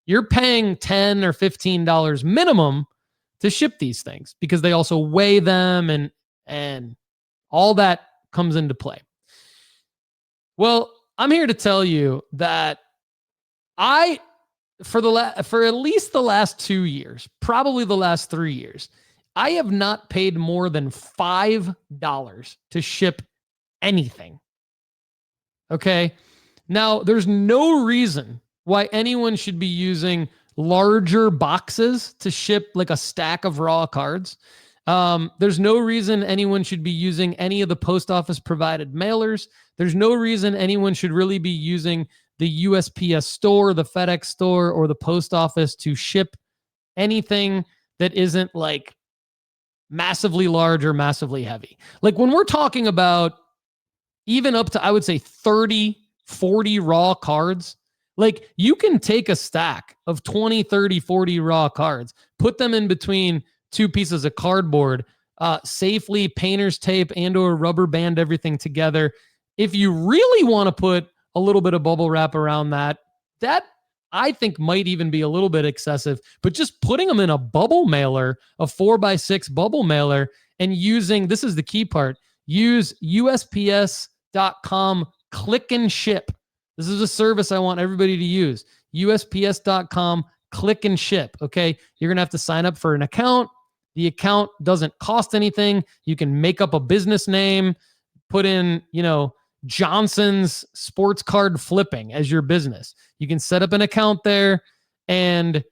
You're paying $10 or $15 minimum to ship these things because they also weigh them and all that comes into play. Well, I'm here to tell you that for at least the last 2 years, probably the last 3 years, I have not paid more than $5 to ship anything. Okay. Now, there's no reason why anyone should be using larger boxes to ship like a stack of raw cards. There's no reason anyone should be using any of the post office provided mailers. There's no reason anyone should really be using the USPS store, the FedEx store, or the post office to ship anything that isn't like massively large or massively heavy. Like when we're talking about even up to, I would say 30, 40 raw cards, like you can take a stack of 20, 30, 40 raw cards, put them in between two pieces of cardboard, safely painter's tape and or rubber band everything together. If you really want to put a little bit of bubble wrap around that I think might even be a little bit excessive, but just putting them in a bubble mailer, a 4x6 bubble mailer, and using, this is the key part, use USPS.com click and ship. This is a service I want everybody to use. USPS.com click and ship. Okay. You're going to have to sign up for an account. The account doesn't cost anything. You can make up a business name, put in, Johnson's Sports Card Flipping as your business. You can set up an account there and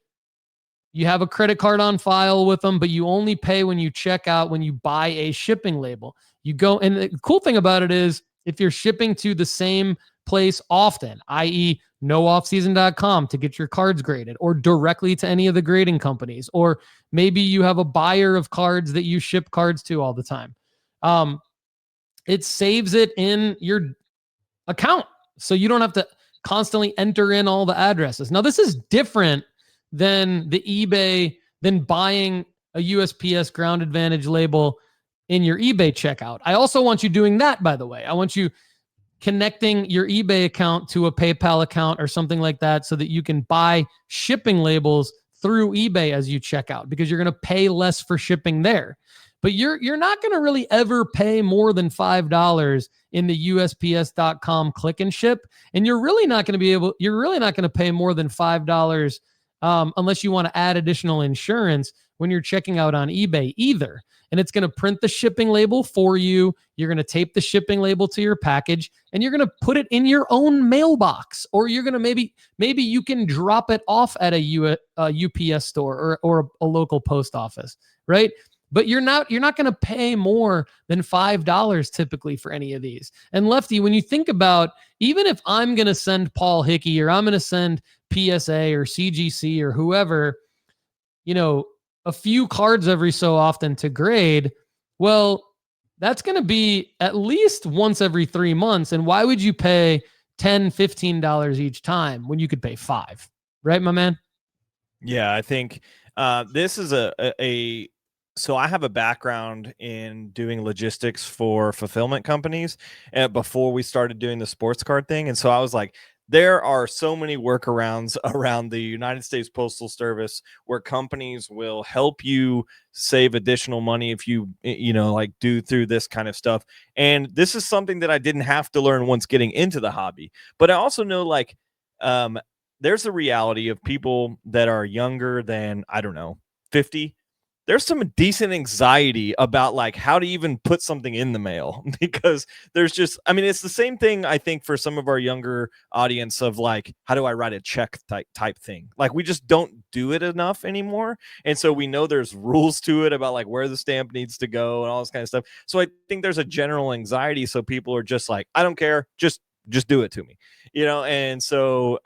you have a credit card on file with them, but you only pay when you check out, when you buy a shipping label. You go, and the cool thing about it is if you're shipping to the same place often, i.e. nooffseason.com to get your cards graded, or directly to any of the grading companies, or maybe you have a buyer of cards that you ship cards to all the time. It saves it in your account. So you don't have to constantly enter in all the addresses. Now, this is different than than buying a USPS Ground Advantage label in your eBay checkout. I also want you doing that, by the way. I want you connecting your eBay account to a PayPal account or something like that so that you can buy shipping labels through eBay as you check out, because you're going to pay less for shipping there. But you're not going to really ever pay more than $5 in the USPS.com click and ship. And you're really not going to pay more than $5 unless you want to add additional insurance when you're checking out on eBay either. And it's going to print the shipping label for you. You're going to tape the shipping label to your package and you're going to put it in your own mailbox, or you're going to maybe you can drop it off at a UPS store or a local post office, right? But you're not going to pay more than $5 typically for any of these. And Lefty, when you think about, even if I'm going to send Paul Hickey or I'm going to send PSA or CGC or whoever, a few cards every so often to grade, well, that's going to be at least once every 3 months. And why would you pay $10, $15 each time when you could pay $5? Right, my man? Yeah, I think this is a so I have a background in doing logistics for fulfillment companies before we started doing the sports card thing. And so I was like, there are so many workarounds around the United States Postal Service where companies will help you save additional money if you, like do through this kind of stuff. And this is something that I didn't have to learn once getting into the hobby. But I also know um, there's the reality of people that are younger than, I don't know, 50. There's some decent anxiety about like how to even put something in the mail because there's just, I mean, it's the same thing I think for some of our younger audience of like, how do I write a check type thing? Like we just don't do it enough anymore. And so we know there's rules to it about like where the stamp needs to go and all this kind of stuff. So I think there's a general anxiety. So people are just like, I don't care. Just do it to me, And so,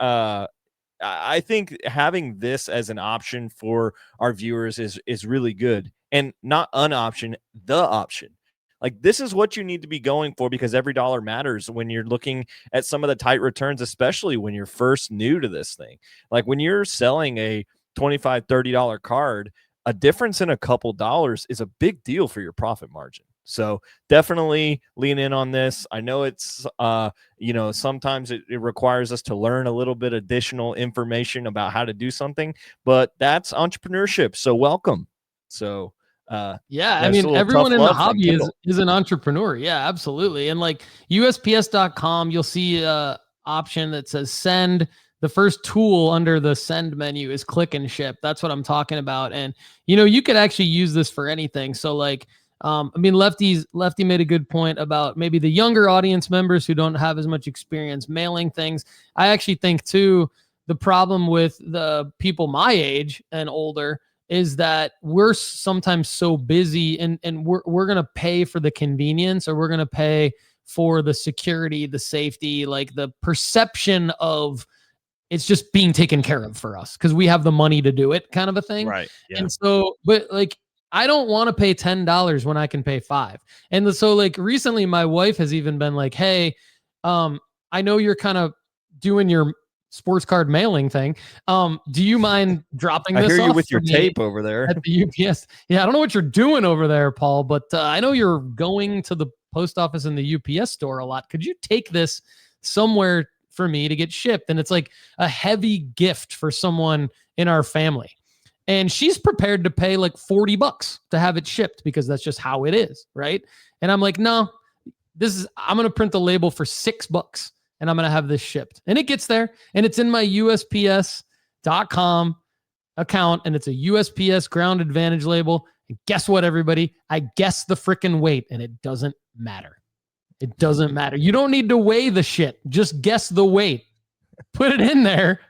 I think having this as an option for our viewers is really good, and not an option, the option. Like this is what you need to be going for because every dollar matters when you're looking at some of the tight returns, especially when you're first new to this thing. Like when you're selling a $25, $30 card, a difference in a couple dollars is a big deal for your profit margin. So definitely lean in on this. I know it's sometimes it requires us to learn a little bit additional information about how to do something, but that's entrepreneurship. So welcome. So yeah, I mean, everyone in the hobby is an entrepreneur. Yeah, absolutely. And like USPS.com, you'll see a option that says send. The first tool under the send menu is click and ship. That's what I'm talking about. And you could actually use this for anything. So like, I mean, Lefty made a good point about maybe the younger audience members who don't have as much experience mailing things. I actually think too, the problem with the people my age and older is that we're sometimes so busy and we're going to pay for the convenience, or we're going to pay for the security, the safety, like the perception of it's just being taken care of for us because we have the money to do it, kind of a thing. Right. Yeah. And so, but like, I don't want to pay $10 when I can pay $5. And so like recently my wife has even been like, hey, I know you're kind of doing your sports card mailing thing. Do you mind dropping this? I hear you off with your me tape over there at the UPS. Yeah, I don't know what you're doing over there, Paul, but I know you're going to the post office and the UPS store a lot. Could you take this somewhere for me to get shipped? And it's like a heavy gift for someone in our family. And she's prepared to pay like $40 to have it shipped because that's just how it is, right? And I'm like, no, I'm going to print the label for $6 and I'm going to have this shipped. And it gets there and it's in my USPS.com account and it's a USPS Ground Advantage label. And guess what, everybody? I guess the freaking weight and it doesn't matter. It doesn't matter. You don't need to weigh the shit. Just guess the weight. Put it in there.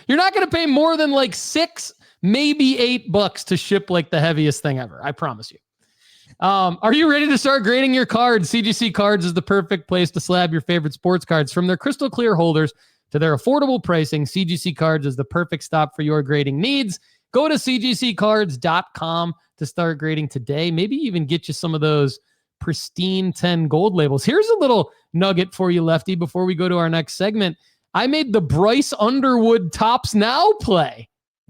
You're not going to pay more than like $6, maybe $8 to ship like the heaviest thing ever. I promise you. Are you ready to start grading your cards? CGC Cards is the perfect place to slab your favorite sports cards. From their crystal clear holders to their affordable pricing, CGC Cards is the perfect stop for your grading needs. Go to cgccards.com to start grading today. Maybe even get you some of those pristine 10 gold labels. Here's a little nugget for you, Lefty, before we go to our next segment. I made the Bryce Underwood Tops Now play.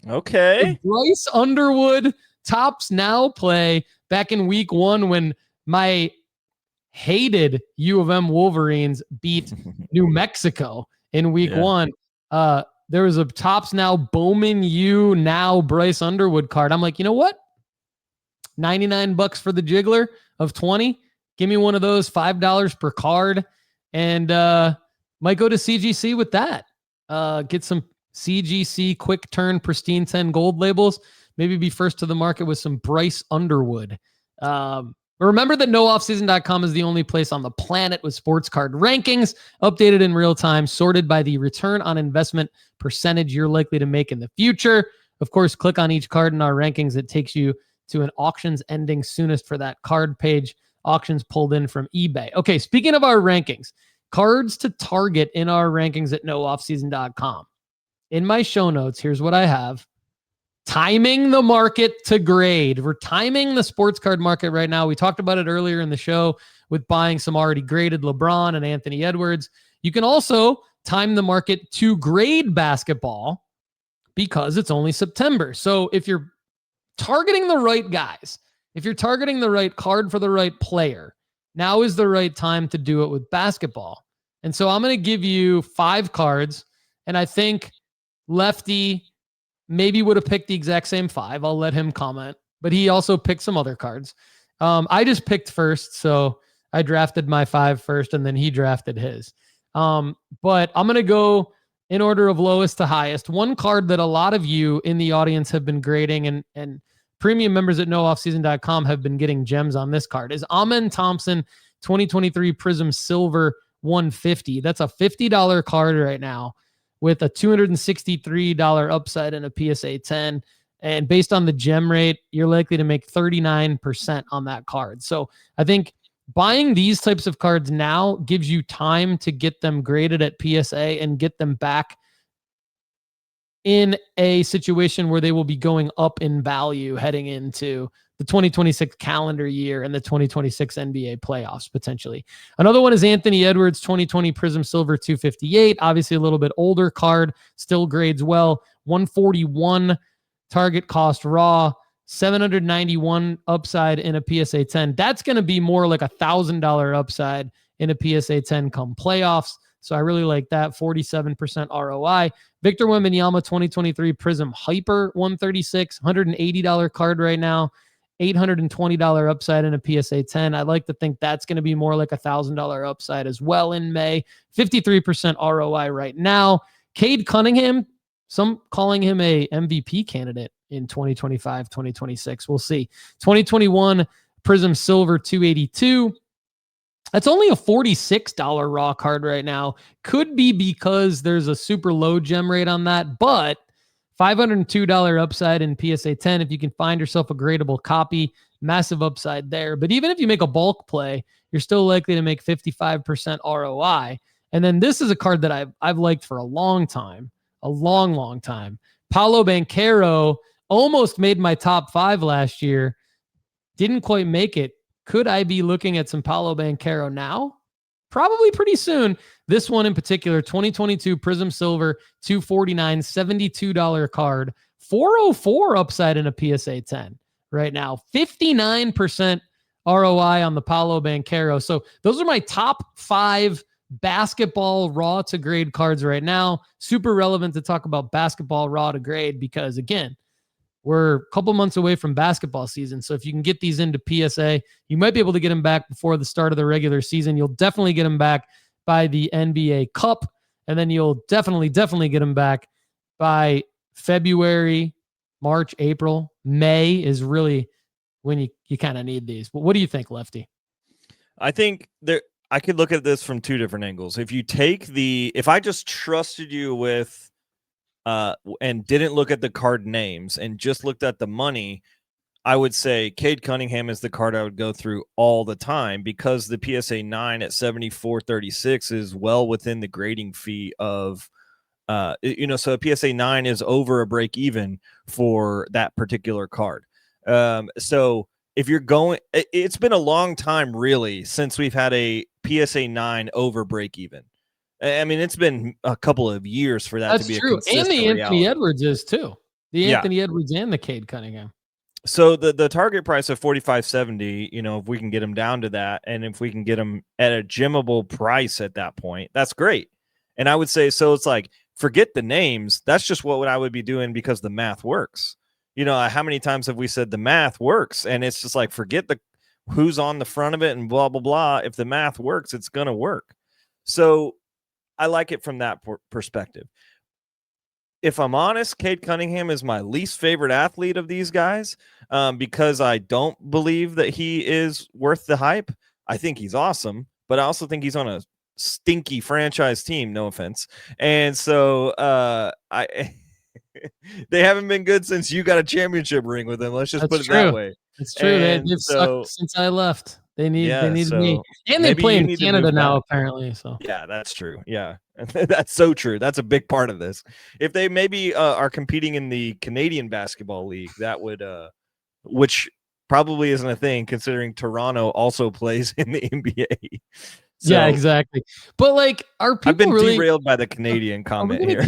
Okay. The Bryce Underwood Tops Now play back in week 1 when my hated U of M Wolverines beat New Mexico in week 1. There was a Tops Now Bowman U Now Bryce Underwood card. I'm like, you know what? $99 for the jiggler of 20. Give me one of those, $5 per card. And might go to CGC with that. Get some CGC quick turn pristine 10 gold labels. Maybe be first to the market with some Bryce Underwood. Remember that nooffseason.com is the only place on the planet with sports card rankings updated in real time, sorted by the return on investment percentage you're likely to make in the future. Of course, click on each card in our rankings. It takes you to an auctions ending soonest for that card page. Auctions pulled in from eBay. Okay, speaking of our rankings, cards to target in our rankings at nooffseason.com. In my show notes, here's what I have. Timing the market to grade. We're timing the sports card market right now. We talked about it earlier in the show with buying some already graded LeBron and Anthony Edwards. You can also time the market to grade basketball because it's only September. So if you're targeting the right guys, if you're targeting the right card for the right player, now is the right time to do it with basketball. And so I'm going to give you 5 cards, and I think Lefty maybe would have picked the exact same 5. I'll let him comment, but he also picked some other cards. I just picked first, so I drafted my 5 first, and then he drafted his. But I'm going to go in order of lowest to highest. One card that a lot of you in the audience have been grading, and premium members at nooffseason.com have been getting gems on this card, is Amen Thompson 2023 Prism Silver 150. That's a $50 card right now with a $263 upside and a PSA 10. And based on the gem rate, you're likely to make 39% on that card. So I think buying these types of cards now gives you time to get them graded at PSA and get them back in a situation where they will be going up in value heading into the 2026 calendar year and the 2026 NBA playoffs, potentially. Another one is Anthony Edwards, 2020 Prism Silver 258. Obviously a little bit older card, still grades well. 141 target cost raw, 791 upside in a PSA 10. That's going to be more like $1,000 upside in a PSA 10 come playoffs. So I really like that. 47% ROI. Victor Wembanyama 2023 Prism Hyper 136, $180 card right now, $820 upside in a PSA 10. I'd like to think that's going to be more like $1,000 upside as well in May. 53% ROI right now. Cade Cunningham, some calling him a MVP candidate in 2025, 2026. We'll see. 2021 Prism Silver 282. That's only a $46 raw card right now. Could be because there's a super low gem rate on that, but $502 upside in PSA 10. If you can find yourself a gradable copy, massive upside there. But even if you make a bulk play, you're still likely to make 55% ROI. And then this is a card that I've liked for a long time, a long time. Paolo Banchero almost made my top 5 last year. Didn't quite make it. Could I be looking at some Paolo Banchero now? Probably pretty soon. This one in particular, 2022 Prism Silver 249, $72 card, 404 upside in a PSA 10 right now, 59% ROI on the Paolo Banchero. So those are my top 5 basketball raw to grade cards right now. Super relevant to talk about basketball raw to grade because, again, we're a couple months away from basketball season. So if you can get these into PSA, you might be able to get them back before the start of the regular season. You'll definitely get them back by the NBA Cup. And then you'll definitely get them back by February, March, April. May is really when you kind of need these. But what do you think, Lefty? I think I could look at this from 2 different angles. If I just trusted you with and didn't look at the card names and just looked at the money, I would say Cade Cunningham is the card I would go through all the time because the PSA 9 at 74.36 is well within the grading fee of, so a PSA 9 is over a break even for that particular card. So if you're going, it's been a long time really since we've had a PSA 9 over break even. I mean, it's been a couple of years for that to be true. A consistent and the reality. Anthony Edwards is too. The Anthony Edwards and the Cade Cunningham. So the target price of $45.70, if we can get them down to that, and if we can get them at a gymmable price at that point, that's great. And I would say, so it's like, forget the names. That's just what I would be doing because the math works. How many times have we said the math works? And it's just like, forget who's on the front of it and blah, blah, blah. If the math works, it's going to work. So I like it from that perspective. If I'm honest, Cade Cunningham is my least favorite athlete of these guys because I don't believe that he is worth the hype. I think he's awesome, but I also think he's on a stinky franchise team, no offense. And so they haven't been good since you got a championship ring with them. Let's just put it that way. It's true. They've sucked since I left. They need me. And they play in Canada now, apparently. So yeah, that's true. Yeah, that's so true. That's a big part of this. If they maybe are competing in the Canadian Basketball League, that would, which probably isn't a thing considering Toronto also plays in the NBA. Yeah, exactly. But like, are people I've been really derailed by the Canadian comment here.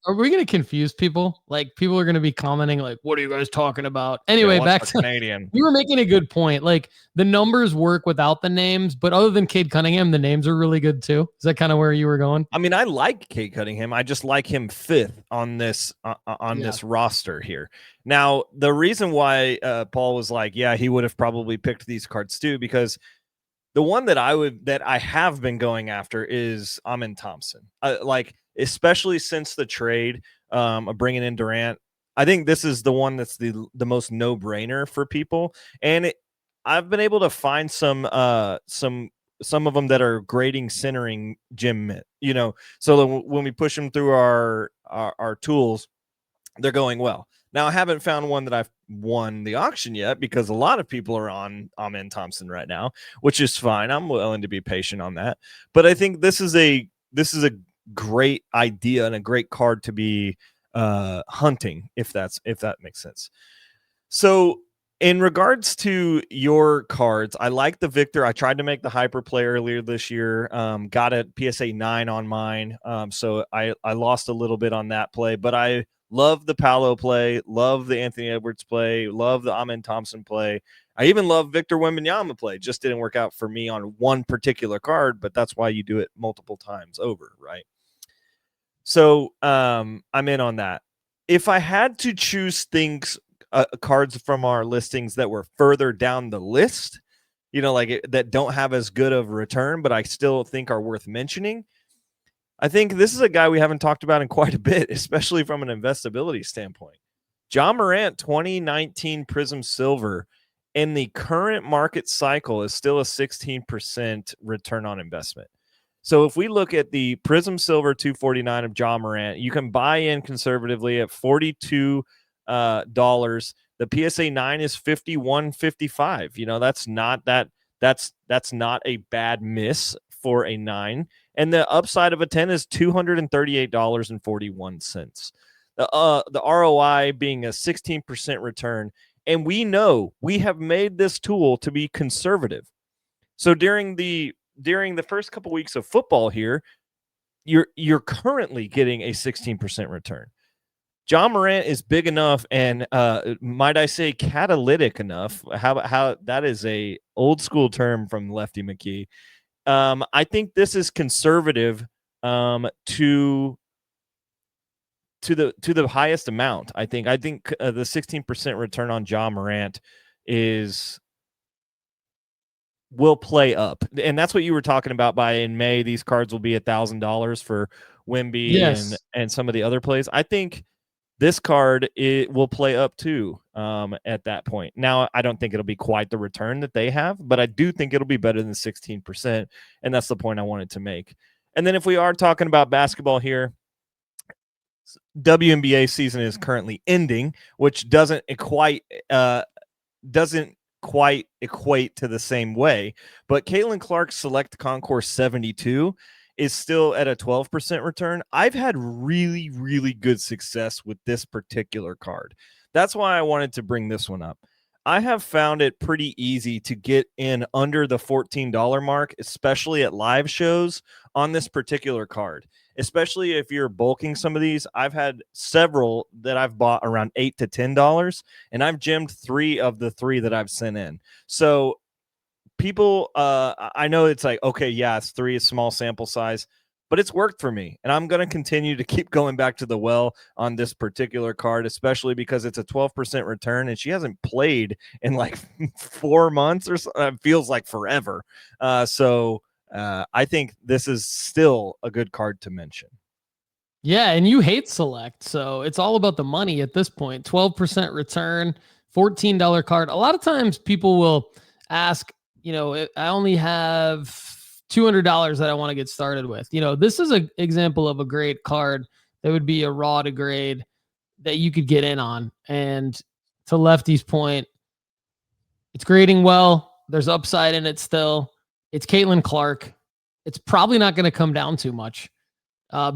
Are we gonna confuse people? Like, people are gonna be commenting like, "What are you guys talking about?" Anyway, Yeah, back what's to a Canadian. you were making a good point. Like, the numbers work without the names, but other than Cade Cunningham, the names are really good too. Is that kind of where you were going? I mean, I like Cade Cunningham. I just like him fifth on this this roster here. Now, the reason why Paul was like, yeah, he would have probably picked these cards too, because the one that I have been going after is Amin Thompson. Like, especially since the trade of bringing in Durant, I think this is the one that's the most no brainer for people. And I've been able to find some of them that are grading centering gym mint. So when we push them through our tools, they're going well. Now, I haven't found one that I've won the auction yet because a lot of people are on Amin Thompson right now, which is fine. I'm willing to be patient on that. But I think this is a great idea and a great card to be hunting, if that makes sense. So in regards to your cards, I like the Victor. I tried to make the hyper play earlier this year. Got a PSA 9 on mine. So I lost a little bit on that play, but I love the Paolo play, love the Anthony Edwards play, love the Amin Thompson play. I even love Victor Wembanyama play. Just didn't work out for me on one particular card, but that's why you do it multiple times over, right? So I'm in on that. If I had to choose cards from our listings that were further down the list, that don't have as good of a return, but I still think are worth mentioning, I think this is a guy we haven't talked about in quite a bit, especially from an investability standpoint. John Morant 2019 Prism Silver in the current market cycle is still a 16% return on investment. So if we look at the Prism Silver 249 of John Morant, you can buy in conservatively at $42. The PSA 9 is $51.55. That's not a bad miss for a 9. And the upside of a 10 is $238.41. The ROI being a 16% return. And we know we have made this tool to be conservative. So during the first couple weeks of football here, you're currently getting a 16% return. John Morant is big enough and might I say catalytic enough. How that is a old school term from Lefty McKee. I think this is conservative to the highest amount. I think the 16% return on John Morant will play up, and that's what you were talking about. By in May, these cards will be $1,000 for Wemby and some of the other plays. I think this card will play up too at that point. Now, I don't think it'll be quite the return that they have, but I do think it'll be better than 16%, and that's the point I wanted to make. And then if we are talking about basketball here, WNBA season is currently ending, which doesn't quite equate to the same way, but Caitlin Clark's Select Concourse 72 is still at a 12% return. I've had really, really good success with this particular card. That's why I wanted to bring this one up. I have found it pretty easy to get in under the $14 mark, especially at live shows on this particular card. Especially if you're bulking some of these. I've had several that I've bought around $8 to $10, and I've gemmed 3 of the 3 that I've sent in. So people, I know it's like, okay, yeah, it's 3, a small sample size, but it's worked for me. And I'm going to continue to keep going back to the well on this particular card, especially because it's a 12% return and she hasn't played in like 4 months or so. It feels like forever. So I think this is still a good card to mention. Yeah, and you hate Select, so it's all about the money at this point. 12% return, $14 card. A lot of times people will ask, I only have $200 that I want to get started with. This is an example of a great card that would be a raw to grade that you could get in on. And to Lefty's point, it's grading well. There's upside in it still. It's Caitlin Clark. It's probably not going to come down too much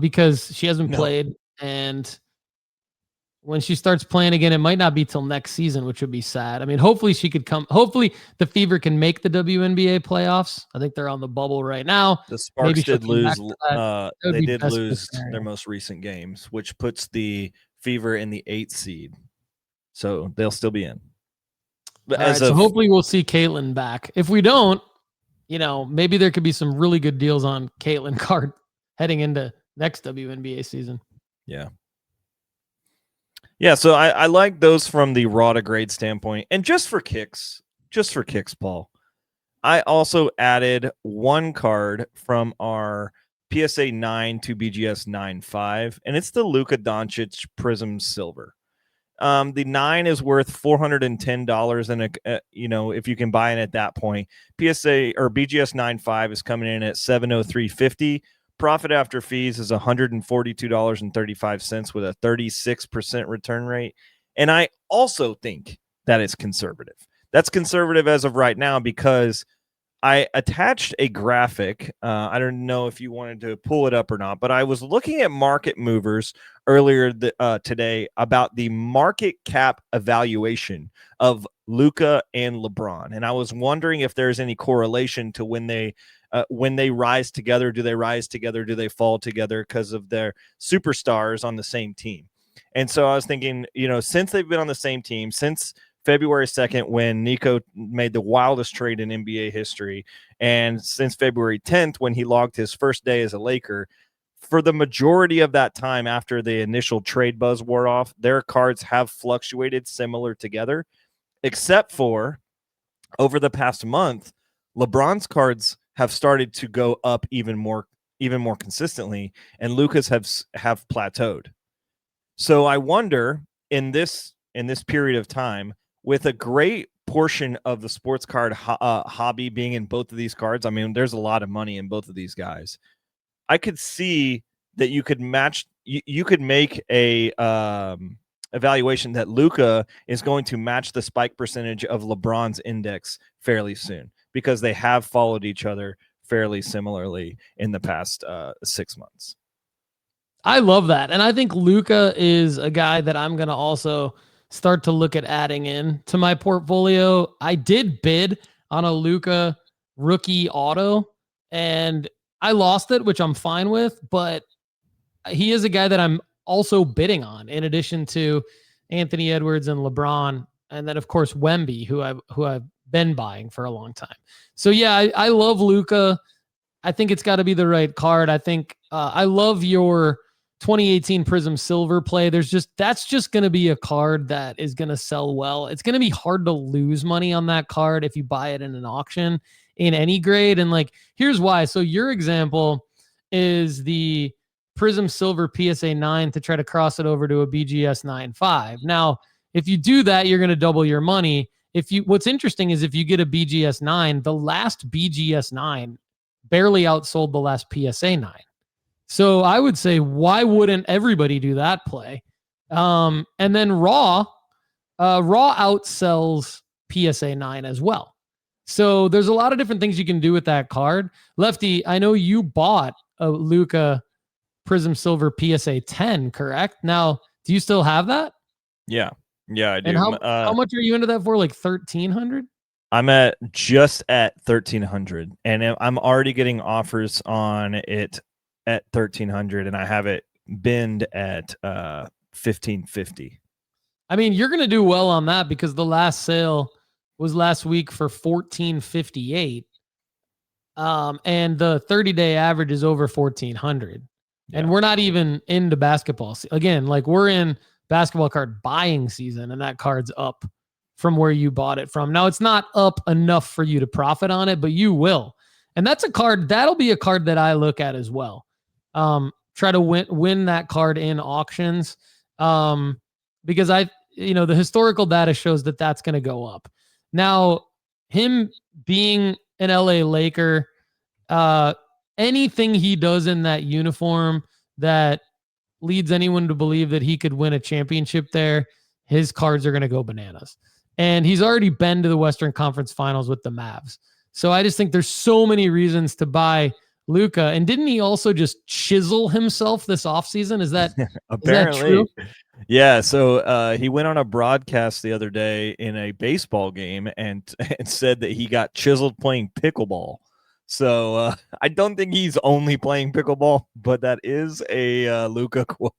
because she hasn't played. And, when she starts playing again, it might not be till next season, which would be sad. I mean, hopefully she could come. Hopefully the Fever can make the WNBA playoffs. I think they're on the bubble right now. The Sparks did lose. They did best lose case their most recent games, which puts the Fever in the 8th seed. So they'll still be in. But so hopefully we'll see Caitlin back. If we don't, maybe there could be some really good deals on Caitlin Card heading into next WNBA season. Yeah. Yeah, so I like those from the raw to grade standpoint. And just for kicks, Paul, I also added one card from our PSA 9 to BGS 9.5, and it's the Luka Doncic Prism Silver. The 9 is worth $410, and if you can buy it at that point. PSA or BGS 9.5 is coming in at $703.50. Profit after fees is $142.35 with a 36% return rate. And I also think that is conservative. That's conservative as of right now because I attached a graphic. I don't know if you wanted to pull it up or not, but I was looking at market movers earlier today about the market cap evaluation of Luka and LeBron. And I was wondering if there's any correlation to when they rise together. Do they rise together? Do they fall together because of their superstars on the same team? And so I was thinking, since they've been on the same team since February 2nd, when Nico made the wildest trade in NBA history, and since February 10th, when he logged his first day as a Laker, for the majority of that time after the initial trade buzz wore off, their cards have fluctuated similar together, except for over the past month, LeBron's cards have started to go up even more consistently, and Luka's have plateaued. So I wonder in this period of time, with a great portion of the sports card hobby being in both of these cards, I mean, there's a lot of money in both of these guys. I could see that you could match. You could make a evaluation that Luka is going to match the spike percentage of LeBron's index fairly soon, because they have followed each other fairly similarly in the past 6 months. I love that. And I think Luka is a guy that I'm going to also start to look at adding in to my portfolio. I did bid on a Luka rookie auto and I lost it, which I'm fine with, but he is a guy that I'm also bidding on in addition to Anthony Edwards and LeBron. And then of course, Wemby, who I've been buying for a long time. So yeah, I love Luka. I think it's got to be the right card. I think I love your 2018 Prism Silver play. That's just going to be a card that is going to sell well. It's going to be hard to lose money on that card if you buy it in an auction in any grade. And here's why. So your example is the Prism Silver PSA 9 to try to cross it over to a BGS 9.5. Now, if you do that, you're going to double your money. What's interesting is if you get a BGS 9, the last BGS 9 barely outsold the last PSA 9. So I would say, why wouldn't everybody do that play? And then Raw outsells PSA 9 as well. So there's a lot of different things you can do with that card. Lefty, I know you bought a Luka Prism Silver PSA 10, correct? Now, do you still have that? Yeah, I do. And how much are you into that for? Like 1,300? I'm just at 1,300, and I'm already getting offers on it at 1,300, and I have it binned at 1,550. I mean, you're going to do well on that because the last sale was last week for 1,458. And the 30-day average is over 1,400. Yeah. And we're not even into basketball. Again, we're in basketball card buying season, and that card's up from where you bought it from. Now, it's not up enough for you to profit on it, but you will. And that's a card, that'll be a card that I look at as well. Try to win that card in auctions. Because the historical data shows that that's going to go up. Now, him being an LA Laker, anything he does in that uniform that leads anyone to believe that he could win a championship there, his cards are going to go bananas. And he's already been to the Western Conference Finals with the Mavs. So I just think there's so many reasons to buy Luka. And didn't he also just chisel himself this offseason? Is that apparently? Is that true? Yeah, so he went on a broadcast the other day in a baseball game and said that he got chiseled playing pickleball. So I don't think he's only playing pickleball, but that is a Luca quote.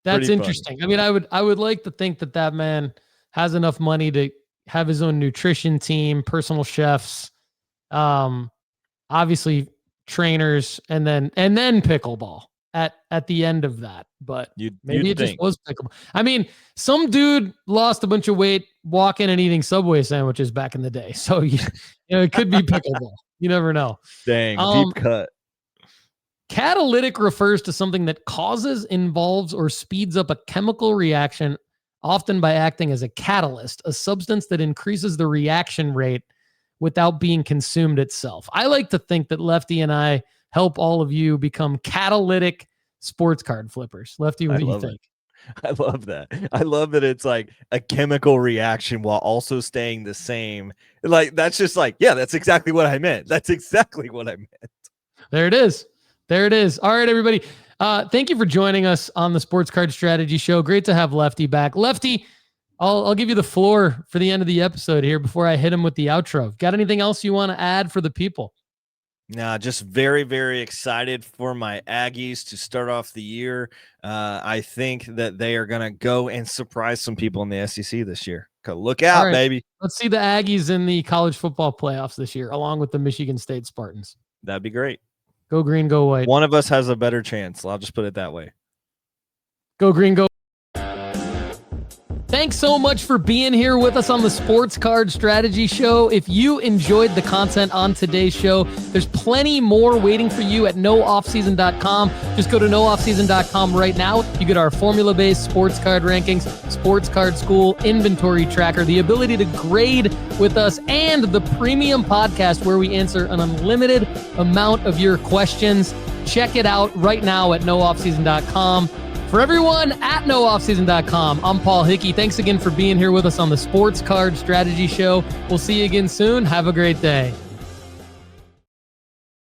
That's Pretty interesting. funny. I mean, I would like to think that man has enough money to have his own nutrition team, personal chefs, obviously trainers, and then pickleball at the end of that. But maybe it just was pickleball. I mean, some dude lost a bunch of weight walking and eating Subway sandwiches back in the day. So you know, it could be pickleball. You never know. Dang, deep cut. Catalytic refers to something that causes, involves, or speeds up a chemical reaction, often by acting as a catalyst, a substance that increases the reaction rate without being consumed itself. I like to think that Lefty and I help all of you become catalytic sports card flippers. Lefty, what do you think? I love that. I love that it's like a chemical reaction while also staying the same. Like, that's just like, yeah, that's exactly what I meant. That's exactly what I meant. There it is. There it is. All right, everybody. Thank you for joining us on the Sports Card Strategy Show. Great to have Lefty back. Lefty, I'll give you the floor for the end of the episode here before I hit him with the outro. Got anything else you want to add for the people? Nah, just very, very excited for my Aggies to start off the year. I think that they are going to go and surprise some people in the SEC this year. Look out, baby. Let's see the Aggies in the college football playoffs this year, along with the Michigan State Spartans. That'd be great. Go green, go white. One of us has a better chance. I'll just put it that way. Go green, go. Thanks so much for being here with us on the Sports Card Strategy Show. If you enjoyed the content on today's show, there's plenty more waiting for you at nooffseason.com. Just go to nooffseason.com right now. You get our formula-based sports card rankings, sports card school, inventory tracker, the ability to grade with us, and the premium podcast where we answer an unlimited amount of your questions. Check it out right now at nooffseason.com. For everyone at nooffseason.com, I'm Paul Hickey. Thanks again for being here with us on the Sports Card Strategy Show. We'll see you again soon. Have a great day.